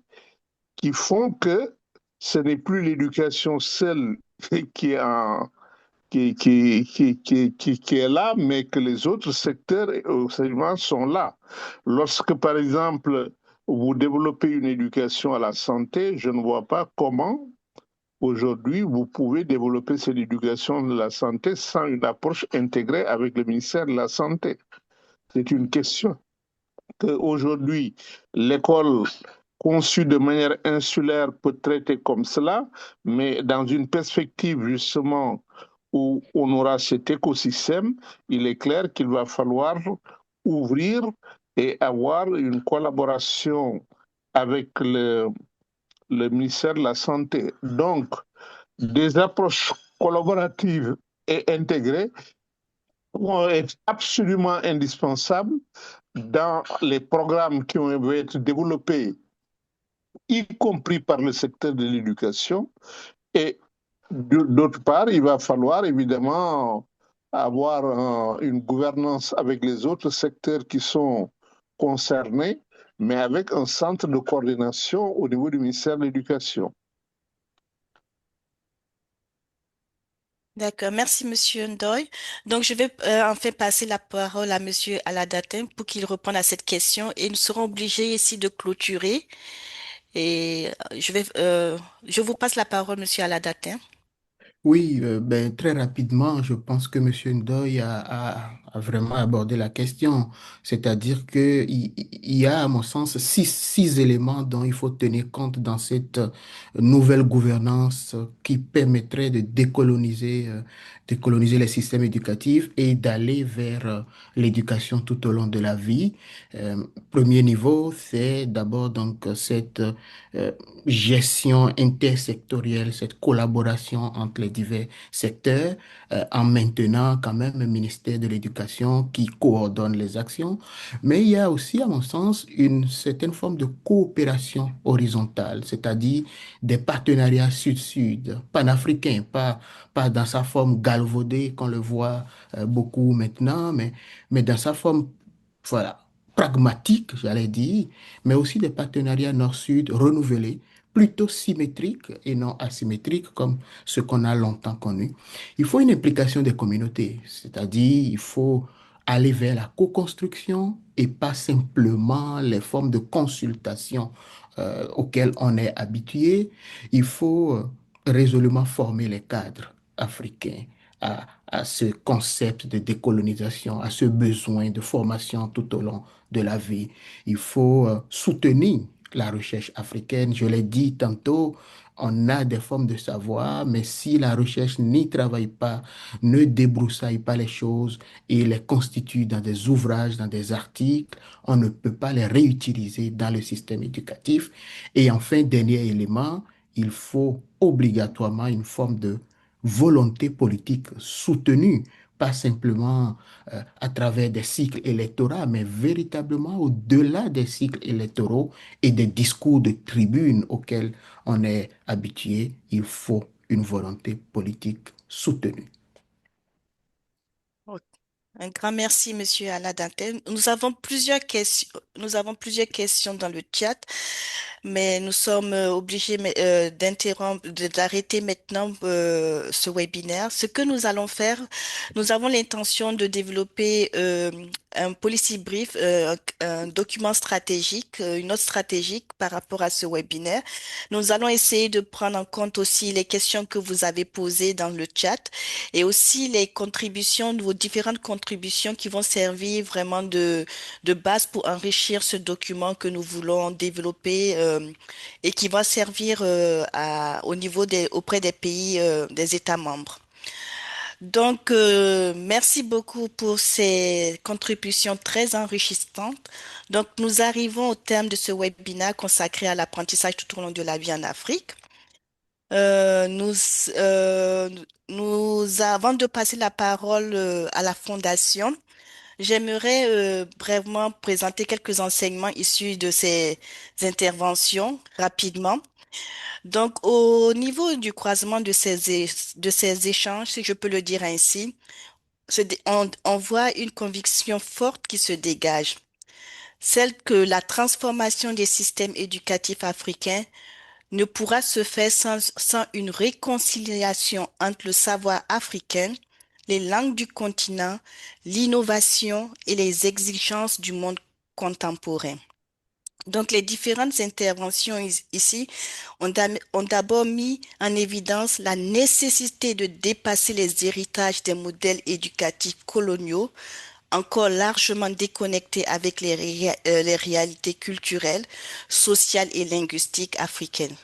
qui font que ce n'est plus l'éducation seule qui est, qui est là, mais que les autres secteurs et enseignements sont là. Lorsque, par exemple, vous développez une éducation à la santé, je ne vois pas comment aujourd'hui vous pouvez développer cette éducation de la santé sans une approche intégrée avec le ministère de la Santé. C'est une question qu'aujourd'hui, l'école conçue de manière insulaire peut traiter comme cela, mais dans une perspective justement où on aura cet écosystème, il est clair qu'il va falloir ouvrir et avoir une collaboration avec le ministère de la Santé. Donc, des approches collaboratives et intégrées vont être absolument indispensables dans les programmes qui vont être développés, y compris par le secteur de l'éducation. Et d'autre part, il va falloir évidemment avoir une gouvernance avec les autres secteurs qui sont concernés, mais avec un centre de coordination au niveau du ministère de l'Éducation. D'accord, merci Monsieur Ndoye. Donc je vais enfin passer la parole à Monsieur Aladatin pour qu'il réponde à cette question et nous serons obligés ici de clôturer. Et je vous passe la parole, Monsieur Aladatin. Oui, ben, très rapidement, je pense que M. Ndoye a vraiment abordé la question. C'est-à-dire qu'il y a, à mon sens, six éléments dont il faut tenir compte dans cette nouvelle gouvernance qui permettrait de décoloniser les systèmes éducatifs et d'aller vers l'éducation tout au long de la vie. Premier niveau, c'est d'abord donc cette euh, gestion intersectorielle, cette collaboration entre les divers secteurs, en maintenant quand même un ministère de l'Éducation qui coordonne les actions. Mais il y a aussi, à mon sens, une certaine forme de coopération horizontale, c'est-à-dire des partenariats sud-sud, panafricains, pas dans sa forme galvaudée qu'on le voit beaucoup maintenant, mais dans sa forme, voilà, pragmatique, j'allais dire, mais aussi des partenariats nord-sud renouvelés, plutôt symétriques et non asymétriques comme ce qu'on a longtemps connu. Il faut une implication des communautés, c'est-à-dire il faut aller vers la co-construction et pas simplement les formes de consultation auxquelles on est habitué. Il faut résolument former les cadres africains à ce concept de décolonisation, à ce besoin de formation tout au long de la vie. Il faut soutenir la recherche africaine. Je l'ai dit tantôt, on a des formes de savoir, mais si la recherche n'y travaille pas, ne débroussaille pas les choses et les constitue dans des ouvrages, dans des articles, on ne peut pas les réutiliser dans le système éducatif. Et enfin, dernier élément, il faut obligatoirement une forme de volonté politique soutenue, pas simplement à travers des cycles électoraux, mais véritablement au-delà des cycles électoraux et des discours de tribune auxquels on est habitué, il faut une volonté politique soutenue. Ok. Un grand merci, Monsieur Alain Dantel. Nous avons plusieurs questions dans le chat, mais nous sommes obligés d'arrêter maintenant ce webinaire. Ce que nous allons faire, nous avons l'intention de développer un policy brief, un document stratégique, une note stratégique par rapport à ce webinaire. Nous allons essayer de prendre en compte aussi les questions que vous avez posées dans le chat et aussi les contributions, vos différentes contributions qui vont servir vraiment de base pour enrichir ce document que nous voulons développer et qui va servir au niveau auprès des pays, des États membres. Donc, merci beaucoup pour ces contributions très enrichissantes. Donc, nous arrivons au terme de ce webinaire consacré à l'apprentissage tout au long de la vie en Afrique. Euh, nous, euh, Avant de passer la parole à la Fondation, j'aimerais brièvement présenter quelques enseignements issus de ces interventions rapidement. Donc, au niveau du croisement de ces échanges, si je peux le dire ainsi, on voit une conviction forte qui se dégage, celle que la transformation des systèmes éducatifs africains ne pourra se faire sans une réconciliation entre le savoir africain, les langues du continent, l'innovation et les exigences du monde contemporain. Donc, les différentes interventions ici ont d'abord mis en évidence la nécessité de dépasser les héritages des modèles éducatifs coloniaux, encore largement déconnectés avec les réalités culturelles, sociales et linguistiques africaines.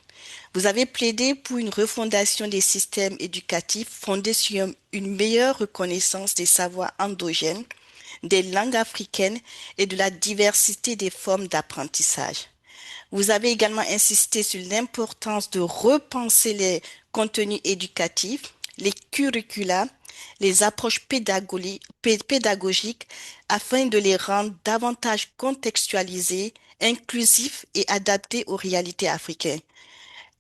Vous avez plaidé pour une refondation des systèmes éducatifs fondés sur une meilleure reconnaissance des savoirs endogènes, des langues africaines et de la diversité des formes d'apprentissage. Vous avez également insisté sur l'importance de repenser les contenus éducatifs, les curricula, les approches pédagogiques afin de les rendre davantage contextualisés, inclusifs et adaptés aux réalités africaines.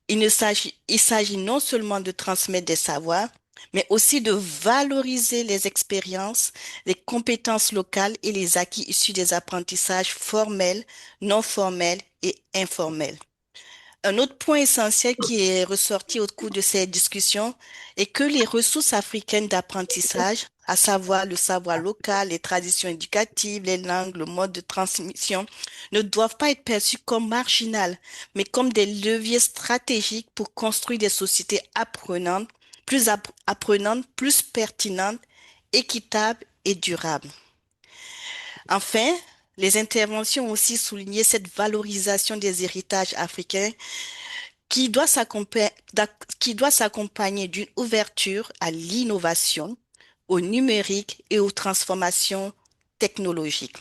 Il s'agit non seulement de transmettre des savoirs, mais aussi de valoriser les expériences, les compétences locales et les acquis issus des apprentissages formels, non formels et informels. Un autre point essentiel qui est ressorti au cours de ces discussions est que les ressources africaines d'apprentissage, à savoir le savoir local, les traditions éducatives, les langues, le mode de transmission, ne doivent pas être perçues comme marginales, mais comme des leviers stratégiques pour construire des sociétés apprenantes, plus pertinentes, équitables et durables. Enfin, les interventions ont aussi souligné cette valorisation des héritages africains qui doit s'accompagner d'une ouverture à l'innovation, au numérique et aux transformations technologiques.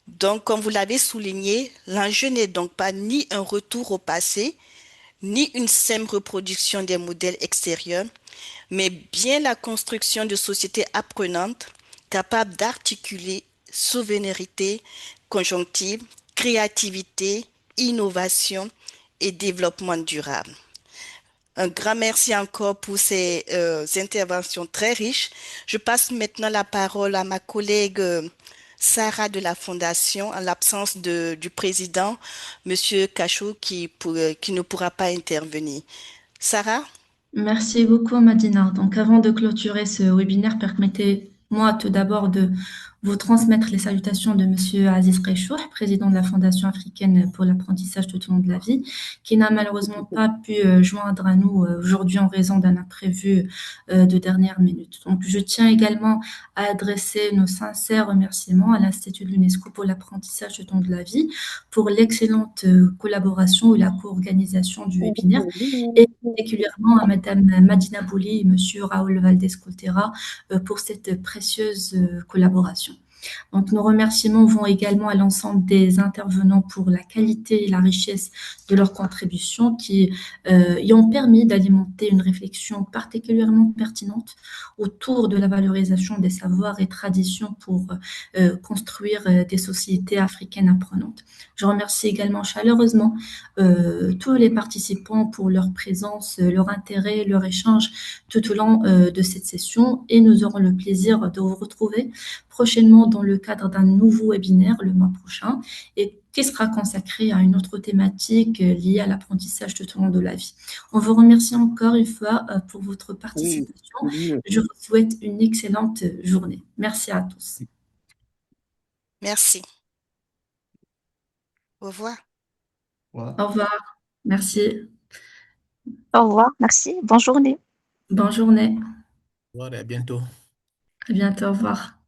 Donc, comme vous l'avez souligné, l'enjeu n'est donc pas ni un retour au passé, ni une simple reproduction des modèles extérieurs, mais bien la construction de sociétés apprenantes capables d'articuler souveraineté, conjonctive, créativité, innovation et développement durable. Un grand merci encore pour ces interventions très riches. Je passe maintenant la parole à ma collègue Sarah de la Fondation, en l'absence du président, Monsieur Cachot, qui ne pourra pas intervenir. Sarah? Merci beaucoup, Madina. Donc, avant de clôturer ce webinaire, permettez-moi tout d'abord de vous transmettre les salutations de Monsieur Aziz Rechour, président de la Fondation africaine pour l'apprentissage tout au long de la vie, qui n'a malheureusement pas pu joindre à nous aujourd'hui en raison d'un imprévu de dernière minute. Donc, je tiens également à adresser nos sincères remerciements à l'Institut de l'UNESCO pour l'apprentissage tout au long de la vie, pour l'excellente collaboration et la co-organisation du webinaire, et particulièrement à Madame Madina Bouli et Monsieur Raoul Valdez-Coltera pour cette précieuse collaboration. Donc, nos remerciements vont également à l'ensemble des intervenants pour la qualité et la richesse de leurs contributions qui y ont permis d'alimenter une réflexion particulièrement pertinente autour de la valorisation des savoirs et traditions pour construire des sociétés africaines apprenantes. Je remercie également chaleureusement tous les participants pour leur présence, leur intérêt, leur échange tout au long de cette session et nous aurons le plaisir de vous retrouver prochainement dans le cadre d'un nouveau webinaire le mois prochain et qui sera consacré à une autre thématique liée à l'apprentissage tout au long de la vie. On vous remercie encore une fois pour votre participation. Je vous souhaite une excellente journée. Merci à tous. Merci. Au revoir. Voilà. Au revoir. Merci. Au revoir, merci, bonne journée. Bonne journée. Au revoir et à bientôt. À bientôt. Au revoir.